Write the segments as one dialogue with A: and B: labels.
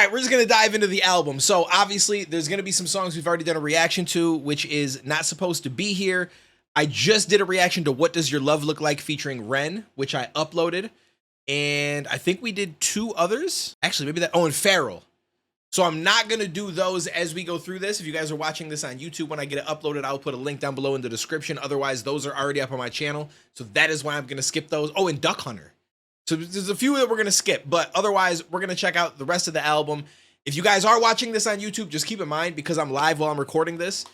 A: right, we're just going to dive into the album. So obviously there's going to be some songs we've already done a reaction to, which is not supposed to be here. I just did a reaction to What Does Your Love Look Like featuring Ren, which I uploaded. And I think we did 2 others. Actually, maybe that. Oh, and Farrell. So I'm not going to do those as we go through this. If you guys are watching this on YouTube, when I get it uploaded, I'll put a link down below in the description. Otherwise, those are already up on my channel. So that is why I'm going to skip those. Oh, and Duck Hunter. So there's a few that we're going to skip. But otherwise, we're going to check out the rest of the album. If you guys are watching this on YouTube, just keep in mind, because I'm live while I'm recording this,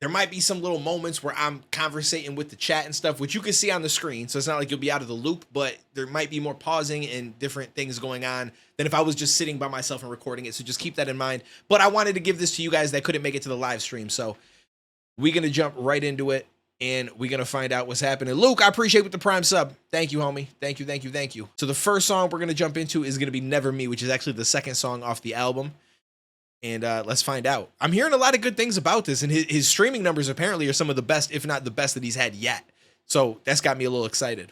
A: there might be some little moments where I'm conversating with the chat and stuff, which you can see on the screen. So it's not like you'll be out of the loop, but there might be more pausing and different things going on than if I was just sitting by myself and recording it. So just keep that in mind. But I wanted to give this to you guys that couldn't make it to the live stream. So we're going to jump right into it, and we're going to find out what's happening. Luke, I appreciate with the Prime sub. Thank you, homie. Thank you, thank you, thank you. So the first song we're going to jump into is going to be Never Me, which is actually the second song off the album. And let's find out. I'm hearing a lot of good things about this, and his streaming numbers apparently are some of the best, if not the best, that he's had yet. So that's got me a little excited.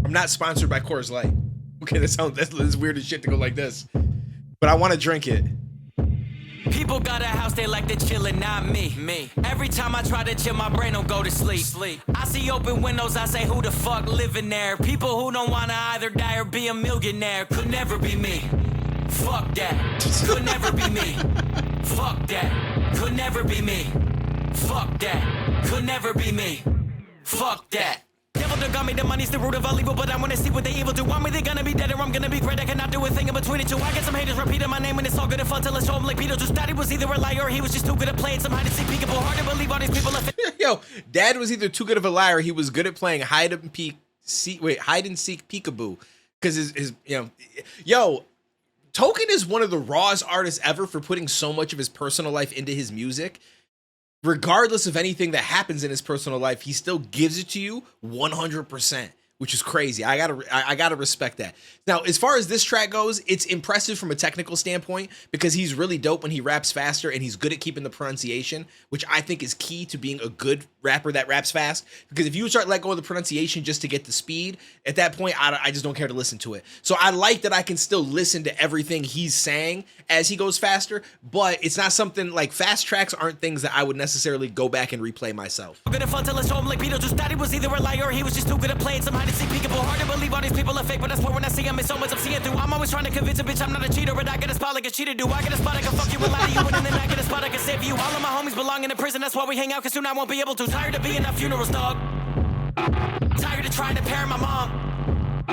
A: I'm not sponsored by Coors Light. Okay, that's weird as shit to go like this. But I want to drink it.
B: People got a house, they like to chillin', not me. Every time I try to chill, my brain don't go to sleep. I see open windows, I say, who the fuck living there? People who don't wanna either die or be a millionaire. Could never be me. Fuck that. Could never be me. Fuck that. Could never be me. Fuck that. Could never be me. Fuck that. Devil done got me, the money's the root of all evil, but I wanna see what they evil do. Want me, they gonna be dead or I'm gonna be great. I cannot do a thing in between the two. I get some haters repeating my name and it's all good and fun till I show them like Beetlejuice. Daddy was either a liar or he was just too good at playing some hide and seek peekaboo. Hard to believe all these people are
A: Yo, Dad was either too good of a liar, he was good at playing hide and seek peekaboo. Because his yo, Token is one of the rawest artists ever for putting so much of his personal life into his music. Regardless of anything that happens in his personal life, he still gives it to you 100%, which is crazy. I gotta respect that. Now, as far as this track goes, it's impressive from a technical standpoint because he's really dope when he raps faster and he's good at keeping the pronunciation, which I think is key to being a good rapper that raps fast. Because if you start to let go of the pronunciation just to get the speed, at that point, I just don't care to listen to it. So I like that I can still listen to everything he's saying as he goes faster, but it's not something like fast tracks aren't things that I would necessarily go back and replay myself.
B: good and fun till I show him like Beetlejuice. Daddy was either a liar or he was just too good at playing some hide and seek peekaboo. Hard to believe all these people are fake, but that's why when I see them, it's so much I'm seeing through. I'm always trying to convince a bitch I'm not a cheater, but I get a spot like a cheater do. I get a spot I can fuck you and lie to you, and then I get a spot I can save you. All of my homies belong in a prison, that's why we hang out, cause soon I won't be able to. Tired of being at funerals, dog. Tired of trying to parent my mom.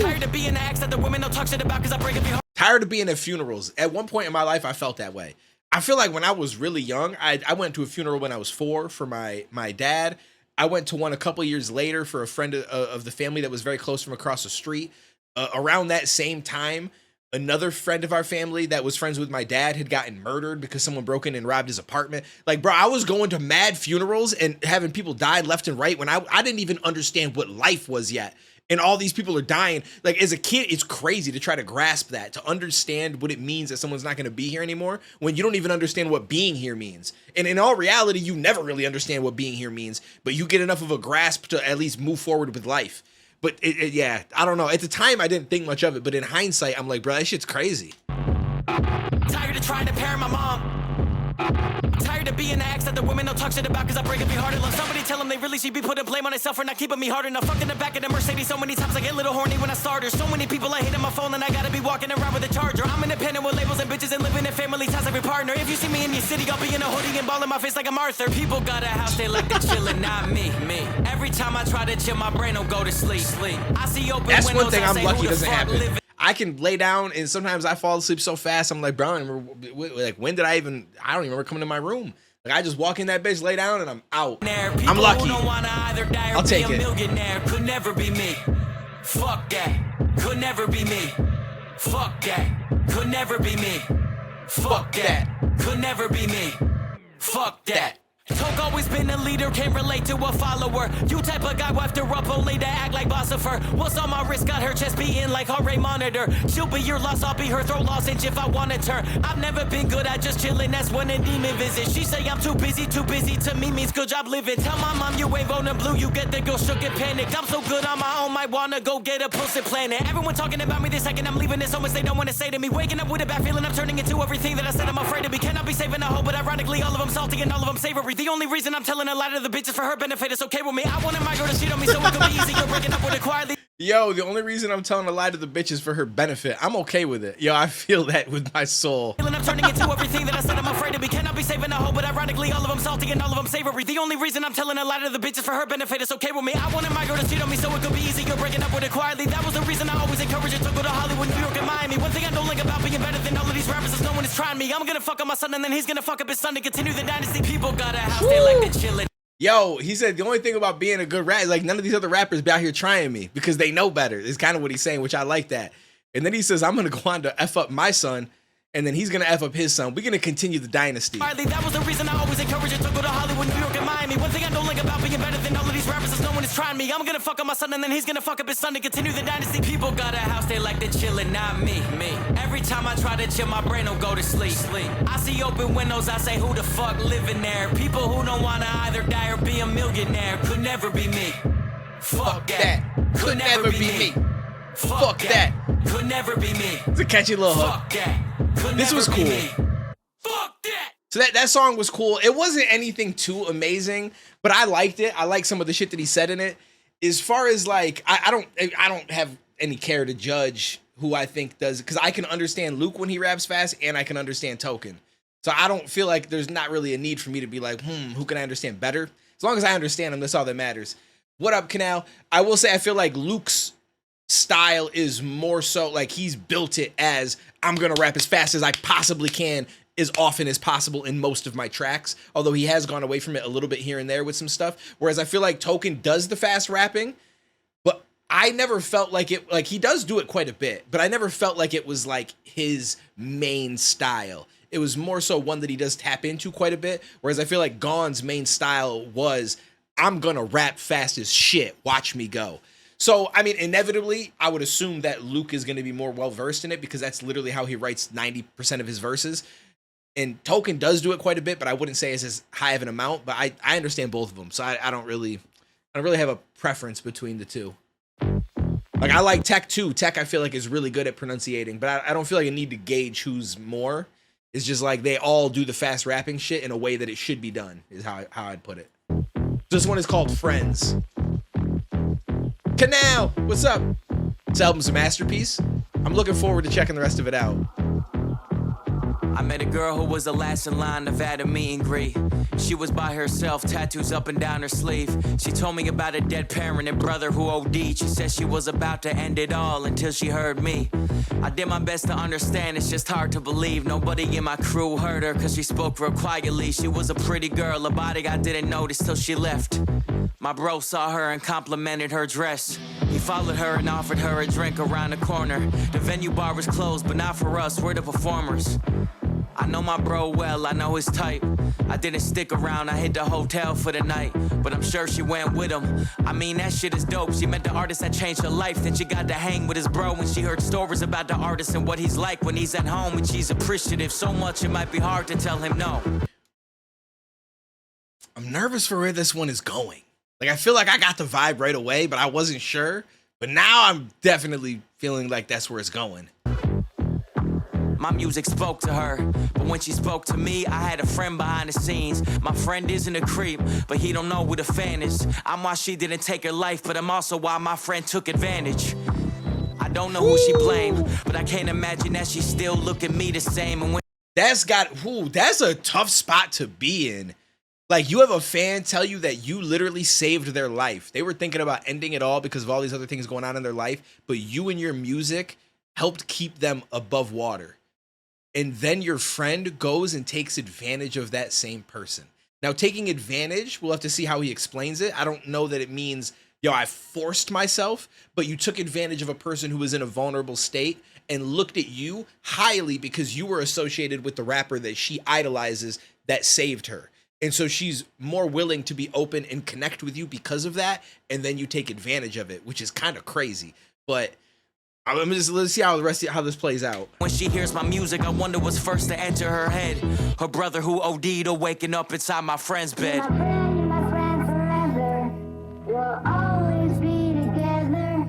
B: Tired of being the ex that the women don't talk shit about cause I break up your heart.
A: Tired of being at funerals. At one point in my life, I felt that way. I feel like when I was really young, I went to a funeral when I was 4 for my dad. I went to one a couple years later for a friend of the family that was very close from across the street. Around that same time, another friend of our family that was friends with my dad had gotten murdered because someone broke in and robbed his apartment. Like, bro, I was going to mad funerals and having people die left and right when I didn't even understand what life was yet. And all these people are dying. Like, as a kid, it's crazy to try to grasp that, to understand what it means that someone's not going to be here anymore when you don't even understand what being here means. And in all reality, you never really understand what being here means, but you get enough of a grasp to at least move forward with life. But yeah, I don't know. At the time, I didn't think much of it, but in hindsight, I'm like, bro, that shit's crazy.
B: Tired of trying to parent my mom. Tired of being the ex that the women don't talk shit about cause I break up your heart and love. Somebody tell them they really should be putting blame on themselves for not keeping me hard enough. Fucked in the back of the Mercedes so many times I get a little horny when I start her. So many people I hit on my phone and I gotta be walking around with a charger. I'm independent with labels and bitches and living in families house every partner. If you see me in your city, I'll be in a hoodie and ball in my face like I'm Arthur. People got a house, they like to chillin', not me. Every time I try to chill, my brain don't go to sleep. I see open
A: That's
B: windows,
A: one thing
B: I
A: I'm
B: say,
A: lucky
B: who the
A: doesn't
B: fuck
A: happen.
B: living?
A: I can lay down and sometimes I fall asleep so fast. I'm like, bro, like, when did I don't even remember coming to my room. Like, I just walk in that bitch, lay down, and I'm out. I'm lucky. I'll take it.
B: Could never be me. Fuck that. Could never be me. Fuck that. Could never be me. Fuck that. Could never be me. Fuck that. Told Fuck, always been a leader, can't relate to a follower. You type of guy wafted up only to act like boss of her. What's on my wrist, got her chest beating like heart rate monitor. She'll be your loss, I'll be her throw lozenge if I wanted her. I've never been good at just chilling, that's when a demon visits. She say I'm too busy to me means good job living. Tell my mom you wave on the blue, you get the girl shook and panicked. I'm so good on my own, might wanna go get a pussy planet. Everyone talking about me the second I'm leaving, there's so much they don't wanna say to me. Waking up with a bad feeling, I'm turning into everything that I said I'm afraid to be. Cannot be saving a hoe, but ironically all of them salty and all of them savory. The only reason I'm telling a lie to the bitches for her benefit, it's okay with me. I wanted my girl to cheat on me so it could be easy. You're breaking up with her quietly.
A: Yo, the only reason I'm telling a lie to the bitches for her benefit, I'm okay with it. Yo, I feel that with my soul.
B: I'm turning into everything that I said I'm afraid to be. Cannot be saving a hoe, but ironically all of them salty and all of them savory. The only reason I'm telling a lie to the bitches for her benefit, it's okay with me. I wanted my girl to cheat on me so it could be easy. You're breaking up with her quietly. That was the reason I always encourage her to go to Hollywood, New York, and Miami. One thing I don't like about being better than all of these rappers is no one is trying me. I'm gonna fuck up my son and then he's gonna fuck up his son to continue the dynasty. People got a house, they like to chillin'.
A: Yo, he said the only thing about being a good rapper, like none of these other rappers be out here trying me because they know better. Is kind of what he's saying, which I like that. And then he says, I'm going to go on to F up my son, and then he's going to F up his son. We're going to continue the dynasty.
B: That was the reason I always encourage her to go to Hollywood, New York, and Miami. One thing I don't like about being better than all of these rappers is no one is trying me. I'm going to fuck up my son, and then he's going to fuck up his son to continue the dynasty. People got a house, they like to chillin', not me. Every time I try to chill, my brain don't go to sleep. I see open windows, I say, who the fuck living there? People who don't want to either die or be a millionaire. Could never be me. Fuck that.
A: Could never be me. Fuck that.
B: Could never be me.
A: It's a catchy little hook.
B: Fuck that. Could
A: This was
B: never be
A: cool.
B: me. Fuck that.
A: So that song was cool. It wasn't anything too amazing, but I liked it. I like some of the shit that he said in it. As far as like, I don't have any care to judge who I think does, because I can understand Luke when he raps fast, and I can understand Token. So I don't feel like there's not really a need for me to be like, who can I understand better? As long as I understand him, that's all that matters. What up, Canal? I will say I feel like Luke's style is more so like he's built it as I'm gonna rap as fast as I possibly can as often as possible in most of my tracks, although he has gone away from it a little bit here and there with some stuff, whereas I feel like Token does the fast rapping, but I never felt like it, like he does do it quite a bit, but I never felt like it was like his main style. It was more so one that he does tap into quite a bit, whereas I feel like Gaughan's main style was I'm gonna rap fast as shit, watch me go. So, I mean, inevitably, I would assume that Luke is going to be more well-versed in it because that's literally how he writes 90% of his verses. And Token does do it quite a bit, but I wouldn't say it's as high of an amount. But I understand both of them, so I don't really have a preference between the two. Like, I like Tech too. Tech, I feel like, is really good at pronunciating, but I don't feel like I need to gauge who's more. It's just like they all do the fast rapping shit in a way that it should be done, is how I'd put it. This one is called Friends. Canal, what's up? This album's a masterpiece. I'm looking forward to checking the rest of it out.
B: I met a girl who was the last in line, Nevada meet and greet. She was by herself, tattoos up and down her sleeve. She told me about a dead parent and brother who OD'd. She said she was about to end it all until she heard me. I did my best to understand, it's just hard to believe. Nobody in my crew heard her cause she spoke real quietly. She was a pretty girl, a body I didn't notice till she left. My bro saw her and complimented her dress. He followed her and offered her a drink around the corner. The venue bar was closed, but not for us, we're the performers. I know my bro well, I know his type. I didn't stick around, I hit the hotel for the night. But I'm sure she went with him. I mean, that shit is dope. She met the artist that changed her life. Then she got to hang with his bro when she heard stories about the artist and what he's like when he's at home. And she's appreciative so much it might be hard to tell him no.
A: I'm nervous for where this one is going. Like, I feel like I got the vibe right away, but I wasn't sure. But now I'm definitely feeling like that's where it's going.
B: My music spoke to her, but when she spoke to me, I had a friend behind the scenes. My friend isn't a creep, but he don't know who the fan is. I'm why she didn't take her life, but I'm also why my friend took advantage. I don't know who she blamed, but I can't imagine that she still look at me the same. And when
A: That's a tough spot to be in. Like, you have a fan tell you that you literally saved their life. They were thinking about ending it all because of all these other things going on in their life, but you and your music helped keep them above water. And then your friend goes and takes advantage of that same person. Now, taking advantage, we'll have to see how he explains it. I don't know that it means, yo, I forced myself, but you took advantage of a person who was in a vulnerable state and looked at you highly because you were associated with the rapper that she idolizes that saved her. And so she's more willing to be open and connect with you because of that. And then you take advantage of it, which is kind of crazy. But let's see how this plays out.
B: When she hears my music, I wonder what's first to enter her head. Her brother who OD'd or waking up inside my friend's bed.
C: My friend forever. We'll always be together.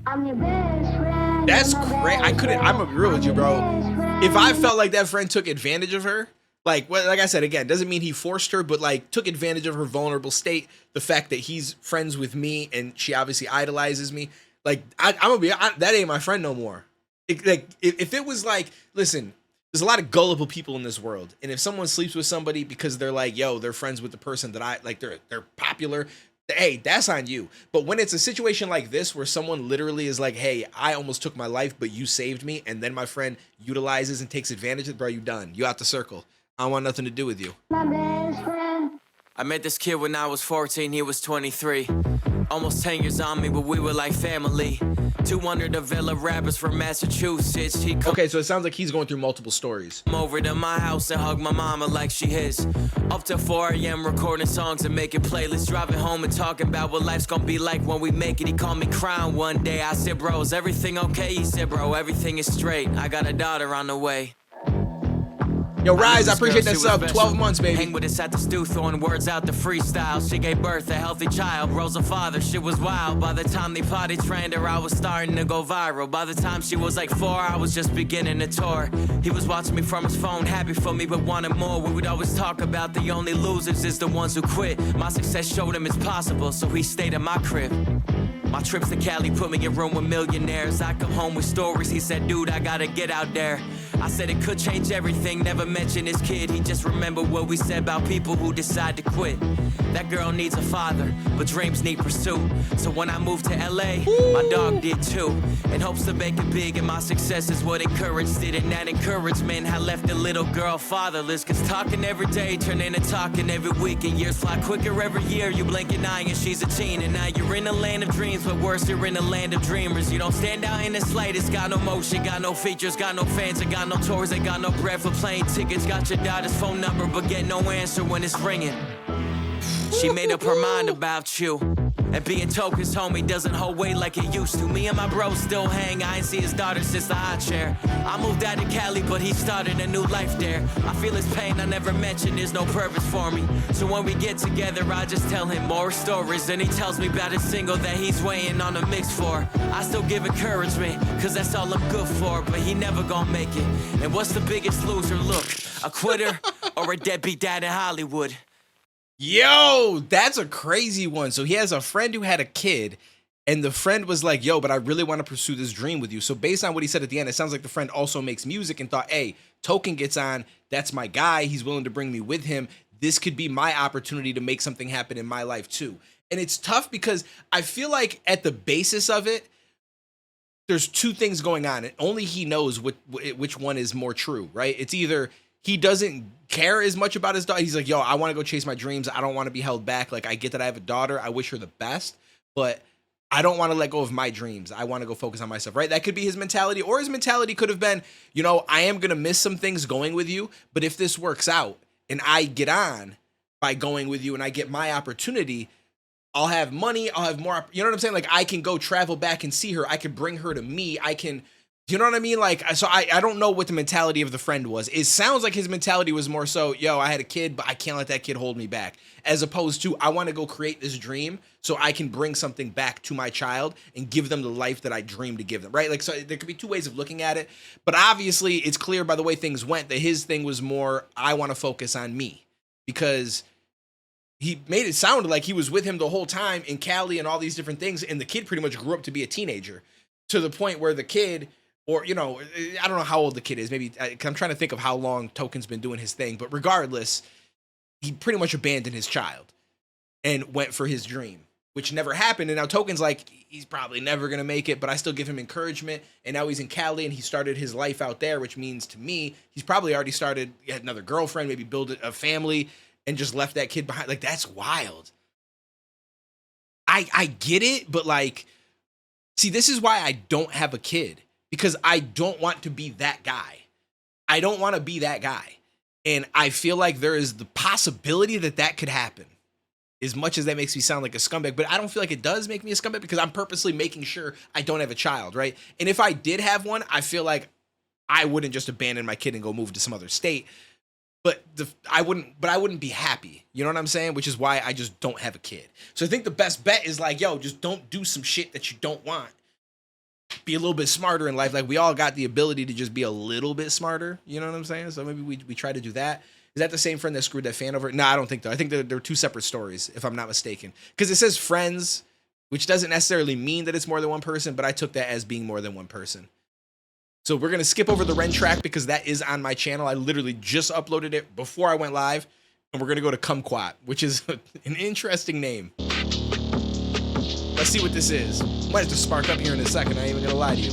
C: I'm your best friend.
A: That's great. I'm gonna be real with you, bro. If I felt like that friend took advantage of her, like I said, again, doesn't mean he forced her, but like took advantage of her vulnerable state. The fact that he's friends with me and she obviously idolizes me. Like I'm gonna be, that ain't my friend no more. If it was like, listen, there's a lot of gullible people in this world, and if someone sleeps with somebody because they're like, yo, they're friends with the person that I like, they're popular. Hey, that's on you. But when it's a situation like this where someone literally is like, hey, I almost took my life, but you saved me, and then my friend utilizes and takes advantage of it, bro, you done. You out the circle. I don't want nothing to do with you.
C: My best friend.
B: I met this kid when I was 14, he was 23. Almost 10 years on me, but we were like family. 200 Avila rappers from Massachusetts. He come
A: Okay, so it sounds like he's going through multiple stories.
B: over to my house and hug my mama like she his. Up till 4 a.m. recording songs and making playlists. Driving home and talking about what life's gonna be like when we make it. He called me crying one day. I said, bro, is everything okay? He said, bro, everything is straight. I got a daughter on the way.
A: Yo, Rise, I
B: This girl,
A: appreciate
B: she
A: that
B: was
A: sub.
B: special.
A: 12 months,
B: Hang
A: baby.
B: with us at the stew, throwing words out the freestyle. She gave birth a healthy child, rose a father, shit was wild. By the time they potty trained her, I was starting to go viral. By the time she was like 4, I was just beginning to tour. He was watching me from his phone, happy for me, but wanted more. We would always talk about the only losers is the ones who quit. My success showed him it's possible, so he stayed at my crib. My trips to Cali put me in a room with millionaires. I come home with stories. He said, dude, I gotta get out there. I said it could change everything. Never mentioned his kid. He just remembered what we said about people who decide to quit. That girl needs a father, but dreams need pursuit. So when I moved to LA, my dog did too. In hopes to make it big, and my success is what encouraged it. And that encouragement had left the little girl fatherless. Cause talking every day turned into talking every week. And years fly quicker every year. You blink an eye and she's a teen. And now you're in a land of dreams, but worse, you're in a land of dreamers. You don't stand out in the slightest. Got no motion, got no features, got no fans, and got no tours, and got no bread for plane tickets. Got your daughter's phone number, but get no answer when it's ringing. She made up her mind about you. And being Token's homie doesn't hold weight like it used to. Me and my bros still hang. I ain't see his daughter since the hot chair. I moved out to Cali, but he started a new life there. I feel his pain, I never mentioned there's no purpose for me. So when we get together, I just tell him more stories. And he tells me about his single that he's waiting on a mix for. I still give encouragement, cause that's all I'm good for. But he never gonna make it. And what's the biggest loser? Look, a quitter or a deadbeat dad in Hollywood?
A: Yo, that's a crazy one. So he has a friend who had a kid, and the friend was like, yo, but I really want to pursue this dream with you. So based on what he said at the end, it sounds like the friend also makes music and thought, hey, Token gets on. That's my guy. He's willing to bring me with him. This could be my opportunity to make something happen in my life too. And it's tough because I feel like at the basis of it, there's two things going on, and only he knows which one is more true, right? It's either he doesn't care as much about his daughter. He's like, yo, I want to go chase my dreams. I don't want to be held back. Like, I get that I have a daughter. I wish her the best, but I don't want to let go of my dreams. I want to go focus on myself, right? That could be his mentality, or his mentality could have been, you know, I am going to miss some things going with you, but if this works out and I get on by going with you and I get my opportunity, I'll have money. I'll have more, you know what I'm saying? Like, I can go travel back and see her. I can bring her to me. I can, you know what I mean? Like, so I don't know what the mentality of the friend was. It sounds like his mentality was more so, yo, I had a kid, but I can't let that kid hold me back. As opposed to, I want to go create this dream so I can bring something back to my child and give them the life that I dreamed to give them, right? Like, so there could be two ways of looking at it. But obviously, it's clear by the way things went that his thing was more, I want to focus on me. Because he made it sound like he was with him the whole time in Cali and all these different things. And the kid pretty much grew up to be a teenager, to the point where the kid, or, you know, I don't know how old the kid is. Maybe I'm trying to think of how long Token's been doing his thing. But regardless, he pretty much abandoned his child and went for his dream, which never happened. And now Token's like, he's probably never going to make it, but I still give him encouragement. And now he's in Cali and he started his life out there, which means to me, he's probably already started, he had another girlfriend, maybe build a family, and just left that kid behind. Like, that's wild. I get it, but like, see, this is why I don't have a kid, because I don't want to be that guy. I don't want to be that guy. And I feel like there is the possibility that that could happen. As much as that makes me sound like a scumbag, but I don't feel like it does make me a scumbag because I'm purposely making sure I don't have a child, right? And if I did have one, I feel like I wouldn't just abandon my kid and go move to some other state. But I wouldn't be happy. You know what I'm saying? Which is why I just don't have a kid. So I think the best bet is like, yo, just don't do some shit that you don't want. Be a little bit smarter in life. Like, we all got the ability to just be a little bit smarter. You know what I'm saying? So maybe we try to do that. Is that the same friend that screwed that fan over? No, I don't think so. I think they're two separate stories, if I'm not mistaken. Because it says friends, which doesn't necessarily mean that it's more than one person, but I took that as being more than one person. So we're going to skip over the Ren track because that is on my channel. I literally just uploaded it before I went live. And we're going to go to Kumquat, which is an interesting name. Let's see what this is. Might have to spark up here in a second. I ain't even going to lie to you.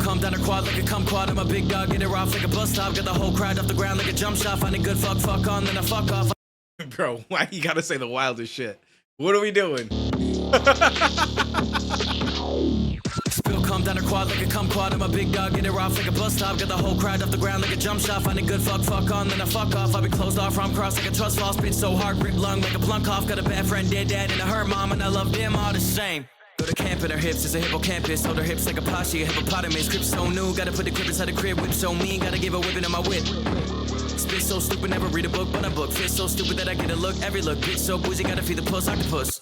B: Come down a quad like a kumquat. I'm a big dog, get it off like a bus stop. Got the whole crowd off the ground like a jump shot. Find a good fuck on, then I fuck off.
A: Bro, why you gotta say the wildest shit? What are we doing?
B: Spill come down a quad like a kumquat. I'm a big dog, get it off like a bus stop. Got the whole crowd off the ground like a jump shot. Find a good fuck on, then I fuck off. I be closed off from cross like a trust fall. Spit so hard, grip lung like a plunk off. Got a bad friend, dead dad, and a hurt mom, and I love them all the same. Go to camp in her hips, it's a hippocampus. Hold her hips like a poshy, a hippopotamus. Grip so new, gotta put the grip inside the crib. Whip so mean, gotta give a whipping in my whip. Spit so stupid, never read a book, but a book. Fit so stupid that I get a look, every look. Bitch so bougie, gotta feed the puss, octopus.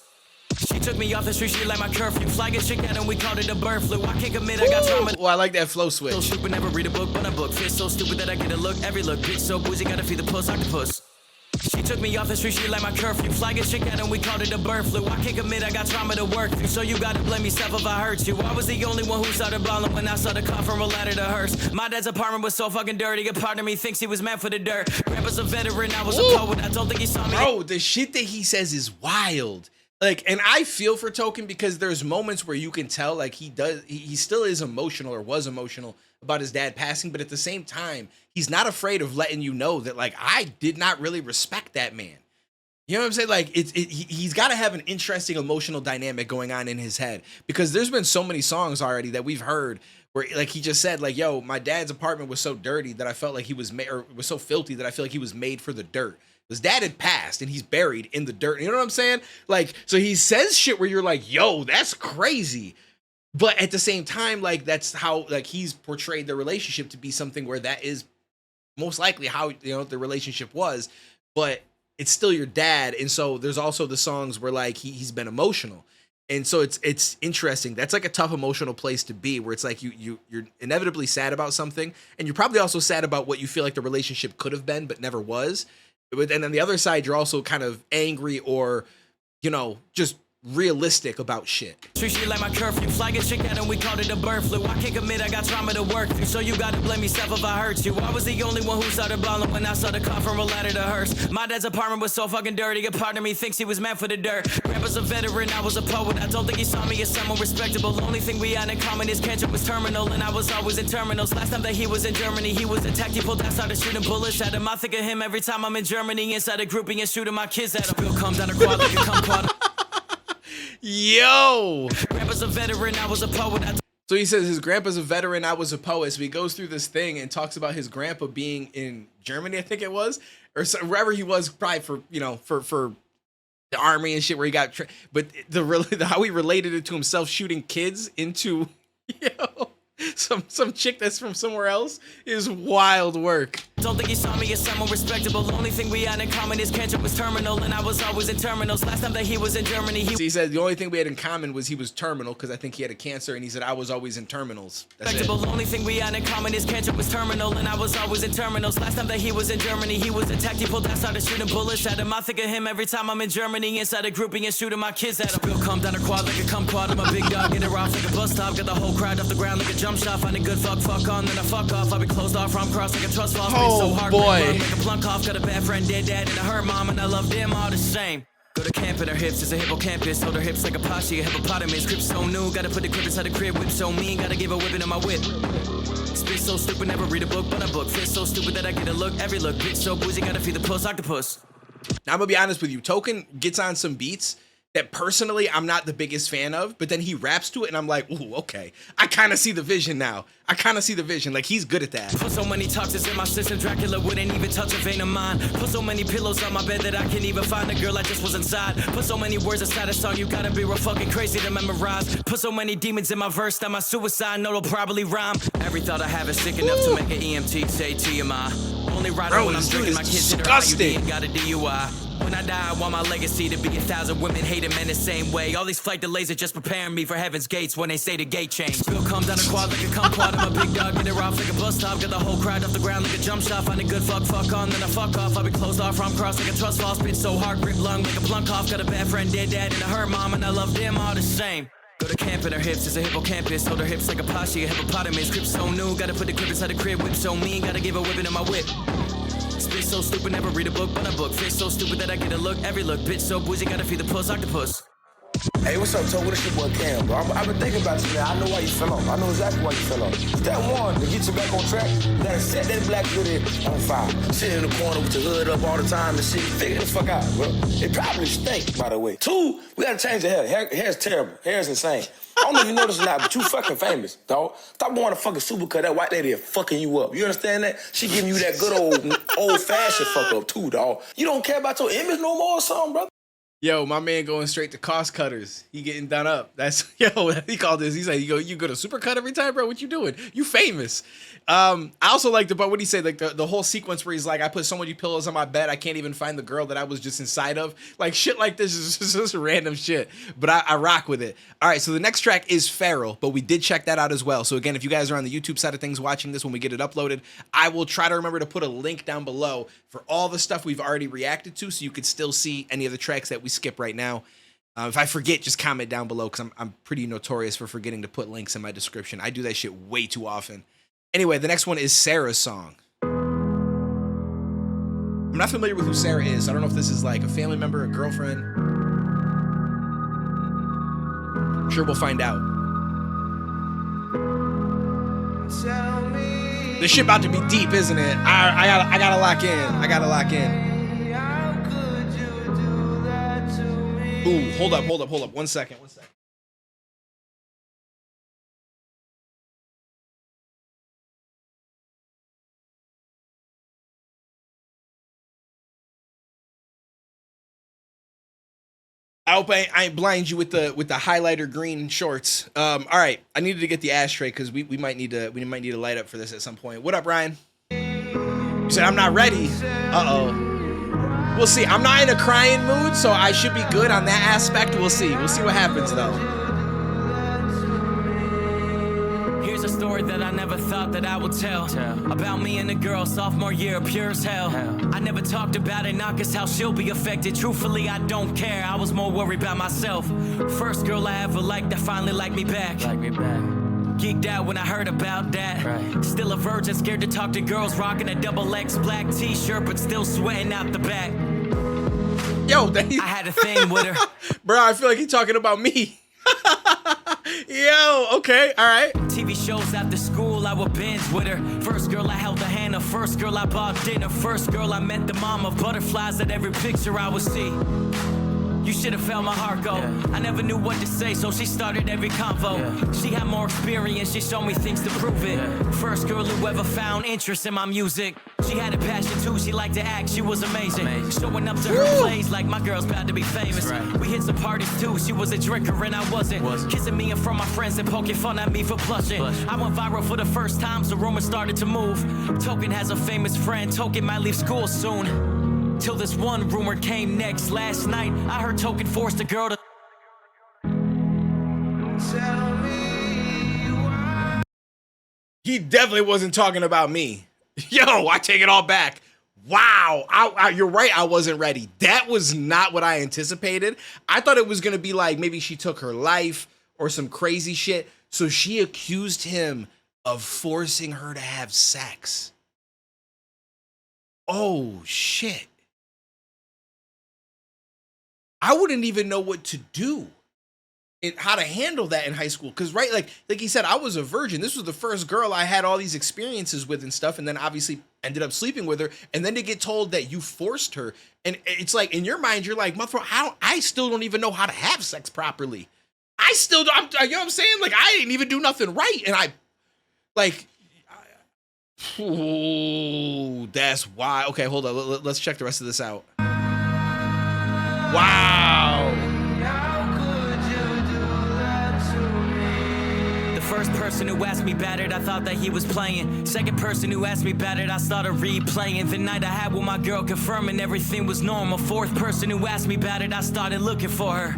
B: She took me off the street, she like my curfew. Flag a chick out and we called it a bird flu. I can't commit, I got trauma.
A: Oh, I like that flow switch.
B: So stupid, never read a book, but a book. Fit so stupid that I get a look, every look. Bitch so bougie, gotta feed the puss, octopus. She took me off the street, she like my curfew. Flag a chick out and we called it a bird flu. I can't commit, I got trauma to work through. So you gotta blame yourself if I hurt you. I was the only one who started balling when I saw the call from a ladder to hearse. My dad's apartment was so fucking dirty, a part of me thinks he was meant for the dirt. Grandpa's a veteran, I was a poet, I don't think he saw me.
A: Bro, the shit that he says is wild. Like, and I feel for Token because there's moments where you can tell like he still is emotional or was emotional about his dad passing, but at the same time, he's not afraid of letting you know that like I did not really respect that man. You know what I'm saying? Like he's got to have an interesting emotional dynamic going on in his head because there's been so many songs already that we've heard where like he just said like, yo, my dad's apartment was so dirty that I felt like he was made, or was so filthy that I feel like he was made for the dirt. His dad had passed and he's buried in the dirt. You know what I'm saying? Like, so he says shit where you're like, yo, that's crazy. But at the same time, like that's how like he's portrayed the relationship to be something where that is most likely how, you know, the relationship was, but it's still your dad. And so there's also the songs where like he's been emotional. And so it's interesting. That's like a tough emotional place to be where it's like you're inevitably sad about something. And you're probably also sad about what you feel like the relationship could have been, but never was. And on the other side, you're also kind of angry or, you know, just realistic about shit.
B: Treat she like my curfew, flag a chick out and we called it a bird flu. I can't commit, I got trauma to work through. So you gotta blame yourself if I hurt you. I was the only one who started balling when I saw the call from a ladder to hearse. My dad's apartment was so fucking dirty, a part of me thinks he was meant for the dirt. Grandpa's a veteran, I was a poet, I don't think he saw me as someone respectable. The only thing we had in common is cancer was terminal, and I was always in terminals. Last time that he was in Germany, he was attacked, he pulled out, started shooting bullets at him. I think of him every time I'm in Germany, inside a grouping and shooting my kids at him. Bill come down a quad like a kumquat.
A: Yo,
B: Grandpa's a veteran, I was a poet.
A: So he says his grandpa's a veteran, I was a poet. So he goes through this thing and talks about his grandpa being in Germany, I think it was, or so, wherever he was, probably for, you know, for the army and shit where he got, but how he related it to himself shooting kids into, you know, some chick that's from somewhere else is wild work.
B: Don't think he saw me as someone respectable. The only thing we had in common is cancer was terminal, and I was always in terminals. Last time that he was in Germany,
A: he said the only thing we had in common was he was terminal because I think he had a cancer, and he said I was always in terminals. That's it.
B: The only thing we had in common is cancer was terminal, and I was always in terminals. Last time that he was in Germany, he was attacked, he pulled out, started shooting bullets at him. I think of him every time I'm in Germany, inside a grouping and shooting my kids at him. Bill come down a quad like a kumquat. I'm a big dog, get it off like a bus stop. Got the whole crowd off the ground like a jump shot. Find a good fuck on, then I fuck off. I be closed off from cross like a trust fall.
A: Oh,
B: so hard,
A: boy.
B: Like a plunk off, got a bad friend, dead dad, and a hurt mom, and I love them all the same. Go to camp in her hips, it's a hippocampus. Hold her hips like a poshy, a hippopotamus. Grip so new, gotta put the grip inside the crib. Whip so mean, gotta give a whipping in my whip. Spit so stupid, never read a book, but a book. Fit so stupid that I get a look, every look. Bitch so bougie, gotta feed the puss, octopus.
A: Now I'm gonna be honest with you, Token gets on some beats that personally I'm not the biggest fan of, but then he raps to it and I'm like, ooh, okay. I kind of see the vision now. I kind of see the vision. Like, he's good at that.
B: Put so many toxins in my system, Dracula wouldn't even touch a vein of mine. Put so many pillows on my bed that I can't even find a girl I just was inside. Put so many words inside a song, you gotta be real fucking crazy to memorize. Put so many demons in my verse that my suicide note will probably rhyme. Every thought I have is sick enough to make an EMT say TMI. Only ride
A: Bro,
B: when I'm
A: this dude
B: drinking,
A: is
B: my kids hit her
A: disgusting.
B: IUD and got a DUI. When I die, I want my legacy to be 1,000 women hating men the same way. All these flight delays are just preparing me for heaven's gates when they say the gate change. Bill comes down a quad like a kumquat. I'm a big dog, get it off like a bus stop. Got the whole crowd off the ground like a jump shot. Find a good fuck on, then I fuck off. I be closed off from cross like a trust fall. Spit so hard, grip lung like a plunk off. Got a bad friend, dead dad, and a her mom, and I love them all the same. Go to camp in her hips, is a hippocampus. Hold her hips like a poshy, a hippopotamus. Grip so new, gotta put the grip inside the crib. Whip so mean, gotta give a whipping in my whip. Spit so stupid, never read a book, but a book. Fish so stupid that I get a look, every look. Bitch so bougie, gotta feed the puss, octopus.
D: Hey, what's up, Toe? What is your boy Cam, bro? I've been thinking about you, man. I know why you fell off. I know exactly why you fell off. Step one, to get you back on track, you gotta set that black beauty on fire. Sit in the corner with your hood up all the time and shit. Figure the fuck out, bro. It probably stink, by the way. Two, we gotta change the hair. Hair's terrible. Hair's insane. I don't know if you know this or not, but you fucking famous, dog. Stop going to fucking supercut. That white lady is fucking you up. You understand that? She giving you that good old-fashioned fuck up, too, dog. You don't care about your image no more or something, brother?
A: Yo, my man going straight to cost cutters. He getting done up. That's, yo, he called this. He's like, you go to Supercut every time, bro? What you doing? You famous. I also liked about what he said, like the whole sequence where he's like, I put so many pillows on my bed, I can't even find the girl that I was just inside of. Like, shit like this is just random shit. But I rock with it. All right, so the next track is Feral, but we did check that out as well. So again, if you guys are on the YouTube side of things watching this when we get it uploaded, I will try to remember to put a link down below for all the stuff we've already reacted to, so you could still see any of the tracks that we skip right now. If I forget, just comment down below, because I'm pretty notorious for forgetting to put links in my description. I do that shit way too often. Anyway, the next one is Sarah's song. I'm not familiar with who Sarah is. I don't know if this is like a family member, a girlfriend. I'm sure we'll find out. This shit about to be deep, isn't it? I gotta lock in. I gotta lock in. Ooh, hold up. 1 second. I hope I ain't blind you with the highlighter green shorts. All right, I needed to get the ashtray because we might need to light up for this at some point. What up, Ryan? You said I'm not ready. We'll see. I'm not in a crying mood, so I should be good on that aspect. We'll see what happens though.
B: Here's a story that I never thought that I would tell. About me and a girl, sophomore year, pure as hell. I never talked about it, not cause how she'll be affected. Truthfully, I don't care. I was more worried about myself. First girl I ever liked that finally liked me back. Geeked out when I heard about that. Right. Still a virgin, scared to talk to girls, rocking a XX black t-shirt, but still sweating out the back.
A: Yo,
B: I had a thing with her.
A: Bro, I feel like he's talking about me. Yo, okay, all right.
B: TV shows after school, I would binge with her. First girl I held the hand of, first girl I bought dinner. First girl I met the mom of butterflies at every picture I would see. You should have felt my heart go. I never knew what to say, so she started every convo. She had more experience, she showed me things to prove it. First girl who ever found interest in my music. She had a passion too, she liked to act, she was amazing. Showing up to her plays like my girl's about to be famous. We hit some parties too, she was a drinker and I wasn't. Kissing me in front of my friends and poking fun at me for blushing. I went viral for the first time, so rumors started to move. Token has a famous friend, Token might leave school soon. Till this one rumor came next. Last night, I heard Token forced a girl to tell me why.
A: He definitely wasn't talking about me. Yo, I take it all back. Wow, you're right, I wasn't ready. That was not what I anticipated. I thought it was gonna be like maybe she took her life or some crazy shit. So she accused him of forcing her to have sex. Oh, shit. I wouldn't even know what to do and how to handle that in high school. Cause right, like he said, I was a virgin. This was the first girl I had all these experiences with and stuff. And then obviously ended up sleeping with her, and then to get told that you forced her, and it's like in your mind you're like, motherfucker, I still don't even know how to have sex properly. I still don't, you know what I'm saying? Like, I didn't even do nothing right, and I like, ooh, that's why. Okay, hold on, let's check the rest of this out. Wow.
B: First person who asked me about it, I thought that he was playing. Second person who asked me about it, I started replaying. The night I had with my girl, confirming everything was normal. Fourth person who asked me about it, I started looking for her.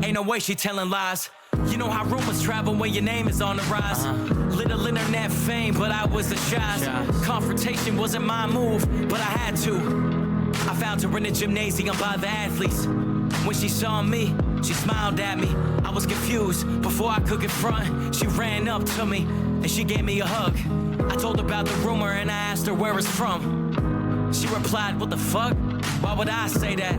B: Ain't no way she telling lies. You know how rumors travel when your name is on the rise. Little internet fame, but I was a shy. Confrontation wasn't my move, but I had to. I found her in the gymnasium by the athletes. When she saw me, she smiled at me. I was confused. Before I could confront, she ran up to me and she gave me a hug. I told her about the rumor and I asked her where it's from. She replied, what the fuck? Why would I say that?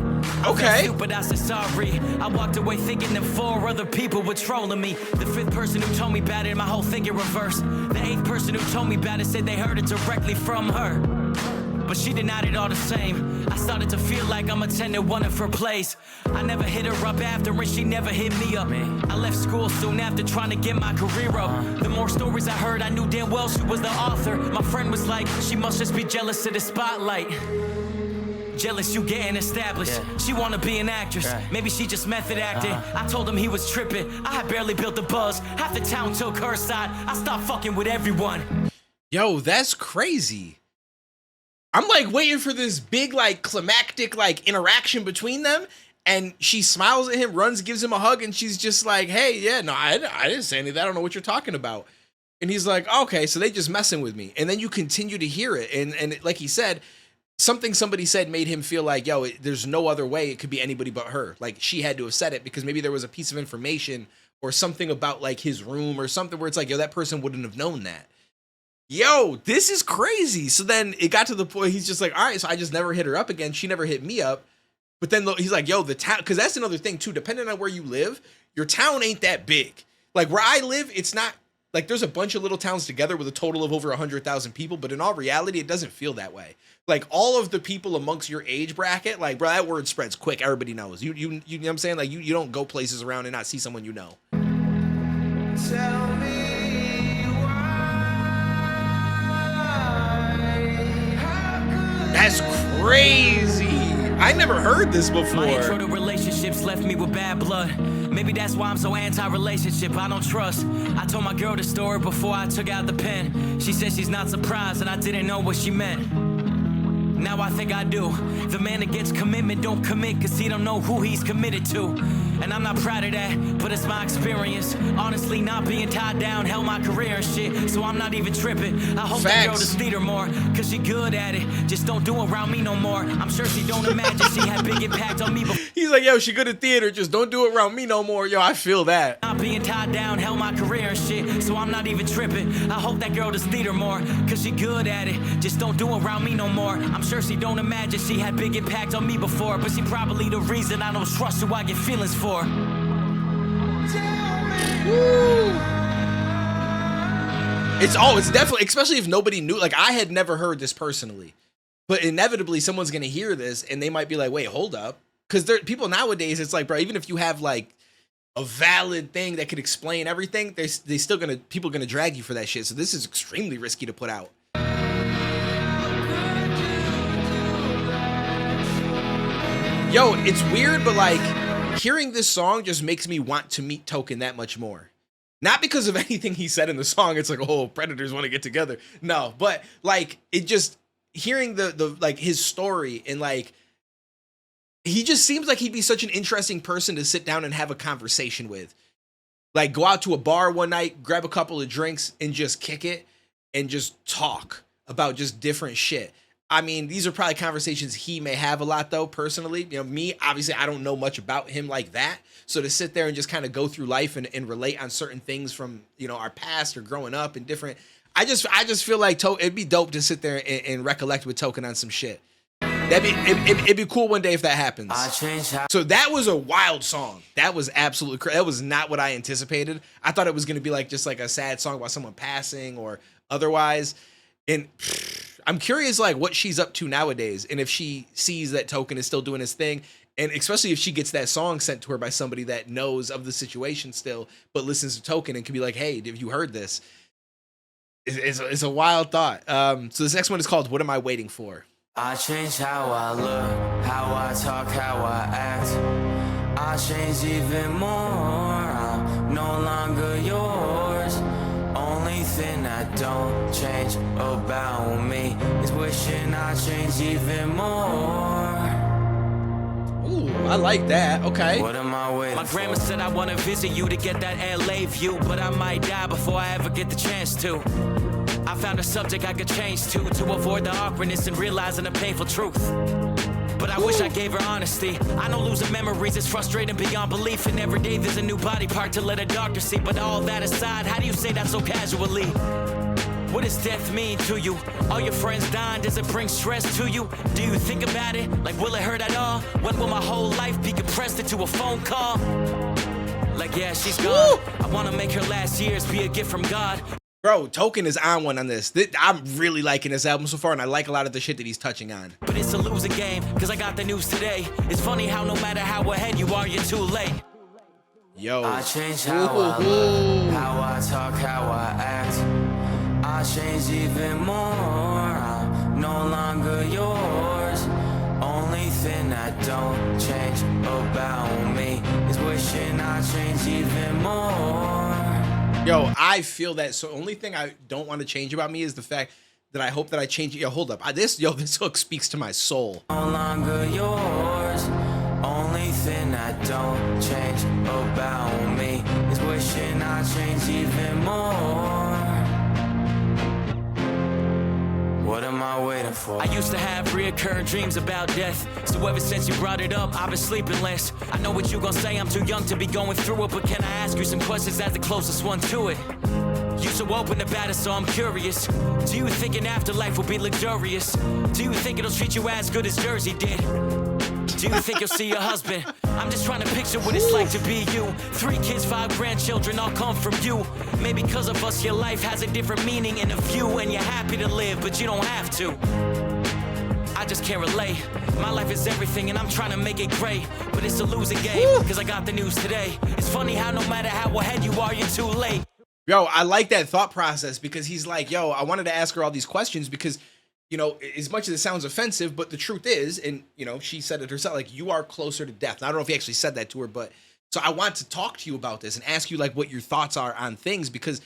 A: Okay.
B: I felt stupid, I said sorry. I walked away thinking that 4 other people were trolling me. The 5th person who told me about it, my whole thing in reverse. The 8th person who told me about it said they heard it directly from her. But she denied it all the same. I started to feel like I'm attending one of her plays. I never hit her up after and she never hit me up. I left school soon after trying to get my career up. The more stories I heard, I knew damn well she was the author. My friend was like, she must just be jealous of the spotlight. Jealous you getting established. She wanna be an actress. Maybe she just method acting. I told him he was tripping. I had barely built the buzz. Half the town took her side. I stopped fucking with everyone.
A: Yo, that's crazy. I'm like waiting for this big like climactic like interaction between them, and she smiles at him, runs, gives him a hug, and she's just like, hey, yeah, no, I didn't say any of that. I don't know what you're talking about. And he's like, okay, so they just messing with me. And then you continue to hear it, and like he said, something somebody said made him feel like, yo, there's no other way it could be anybody but her. Like, she had to have said it because maybe there was a piece of information or something about like his room or something where it's like, yo, that person wouldn't have known that. Yo, this is crazy. So then it got to the point he's just like, all right, so I just never hit her up again. She never hit me up. But then he's like, yo, the town, because that's another thing too, depending on where you live, your town ain't that big. Like where I live, it's not like there's a bunch of little towns together with a total of over 100,000 people, but in all reality, it doesn't feel that way. Like all of the people amongst your age bracket, like bro, that word spreads quick. Everybody knows. You know what I'm saying? Like you don't go places around and not see someone you know.
E: Tell me.
A: That's crazy. I never heard this before.
B: My intro to relationships left me with bad blood. Maybe that's why I'm so anti-relationship. I don't trust. I told my girl the story before I took out the pen. She said she's not surprised and I didn't know what she meant. Now I think I do. The man that gets commitment don't commit cause he don't know who he's committed to. And I'm not proud of that, but it's my experience. Honestly, not being tied down held my career and shit, so I'm not even tripping. I hope that girl just need her more, cause she good at it. Just don't do it around me no more. I'm sure she don't imagine she had big impact on me before.
A: He's like, yo, she good at theater, just don't do it around me no more. Yo, I feel that.
B: Not being tied down held my career and shit, so I'm not even tripping. I hope that girl just need her more, cause she good at it. Just don't do it around me no more. I'm sure she don't imagine she had big impact on me before, but she probably the reason I don't trust who I get feelings for.
A: It's definitely, especially if nobody knew. Like I had never heard this personally, but inevitably someone's gonna hear this and they might be like, wait, hold up, because there people nowadays, it's like, bro, even if you have like a valid thing that could explain everything, they still people gonna drag you for that shit. So this is extremely risky to put out. Yo, it's weird, but like hearing this song just makes me want to meet Token that much more. Not because of anything he said in the song. It's like, oh, predators want to get together. No, but like it just hearing the like his story and like he just seems like he'd be such an interesting person to sit down and have a conversation with. Like go out to a bar one night, grab a couple of drinks and just kick it and just talk about just different shit. I mean, these are probably conversations he may have a lot, though, personally. You know, me, obviously, I don't know much about him like that. So to sit there and just kind of go through life and relate on certain things from, you know, our past or growing up and different. I just feel like it'd be dope to sit there and recollect with Token on some shit. It'd be cool one day if that happens. So that was a wild song. That was absolutely crazy. That was not what I anticipated. I thought it was going to be like just like a sad song about someone passing or otherwise. And I'm curious, like, what she's up to nowadays, and if she sees that Token is still doing his thing, and especially if she gets that song sent to her by somebody that knows of the situation still, but listens to Token and can be like, "Hey, have you heard this?" It's a wild thought. So this next one is called "What Am I Waiting For?"
B: I change how I look, how I talk, how I act. I change even more. I'm no longer yours. Only thing I don't change about me is wishing I change even more.
A: Ooh, I like that. Okay.
B: What am I waiting for? My grandma said I want to visit you to get that LA view, but I might die before I ever get the chance to. I found a subject I could change to avoid the awkwardness and realizing the painful truth. But I wish I gave her honesty. I know losing memories is frustrating beyond belief, and every day there's a new body part to let a doctor see. But all that aside, how do you say that so casually? What does death mean to you? All your friends dying, does it bring stress to you? Do you think about it? Like, will it hurt at all? When will my whole life be compressed into a phone call? Like, yeah, she's gone. I want to make her last years be a gift from God.
A: Bro, Token is on one on this. I'm really liking this album so far, and I like a lot of the shit that he's touching on.
B: But it's a losing game, because I got the news today. It's funny how no matter how ahead you are, you're too late.
A: Yo.
B: I change how I look, how I talk, how I act. I change even more. I'm no longer yours. Only thing I don't change about me is wishing I change even more.
A: Yo, I feel that. So only thing I don't want to change about me is the fact that I hope that I change it. Yo, hold up. This hook speaks to my soul.
B: No longer yours. Only thing I don't change about me is wishing I change even more. What am I waiting for? I used to have reoccurring dreams about death. So ever since you brought it up, I've been sleeping less. I know what you gon' say, I'm too young to be going through it. But can I ask you some questions as the closest one to it? You so open about it, so I'm curious. Do you think an afterlife will be luxurious? Do you think it'll treat you as good as Jersey did? Do you think you'll see your husband? I'm just trying to picture what it's like to be you. 3 kids, 5 grandchildren, all come from you. Maybe because of us, your life has a different meaning and a view, and you're happy to live, but you don't have to. I just can't relate. My life is everything, and I'm trying to make it great. But it's a losing game, because I got the news today. It's funny how no matter how ahead you are, you're too late.
A: Yo, I like that thought process, because he's like, yo, I wanted to ask her all these questions because, you know, as much as it sounds offensive, but the truth is, and, you know, she said it herself, like, you are closer to death. Now, I don't know if he actually said that to her, but so I want to talk to you about this and ask you, like, what your thoughts are on things, because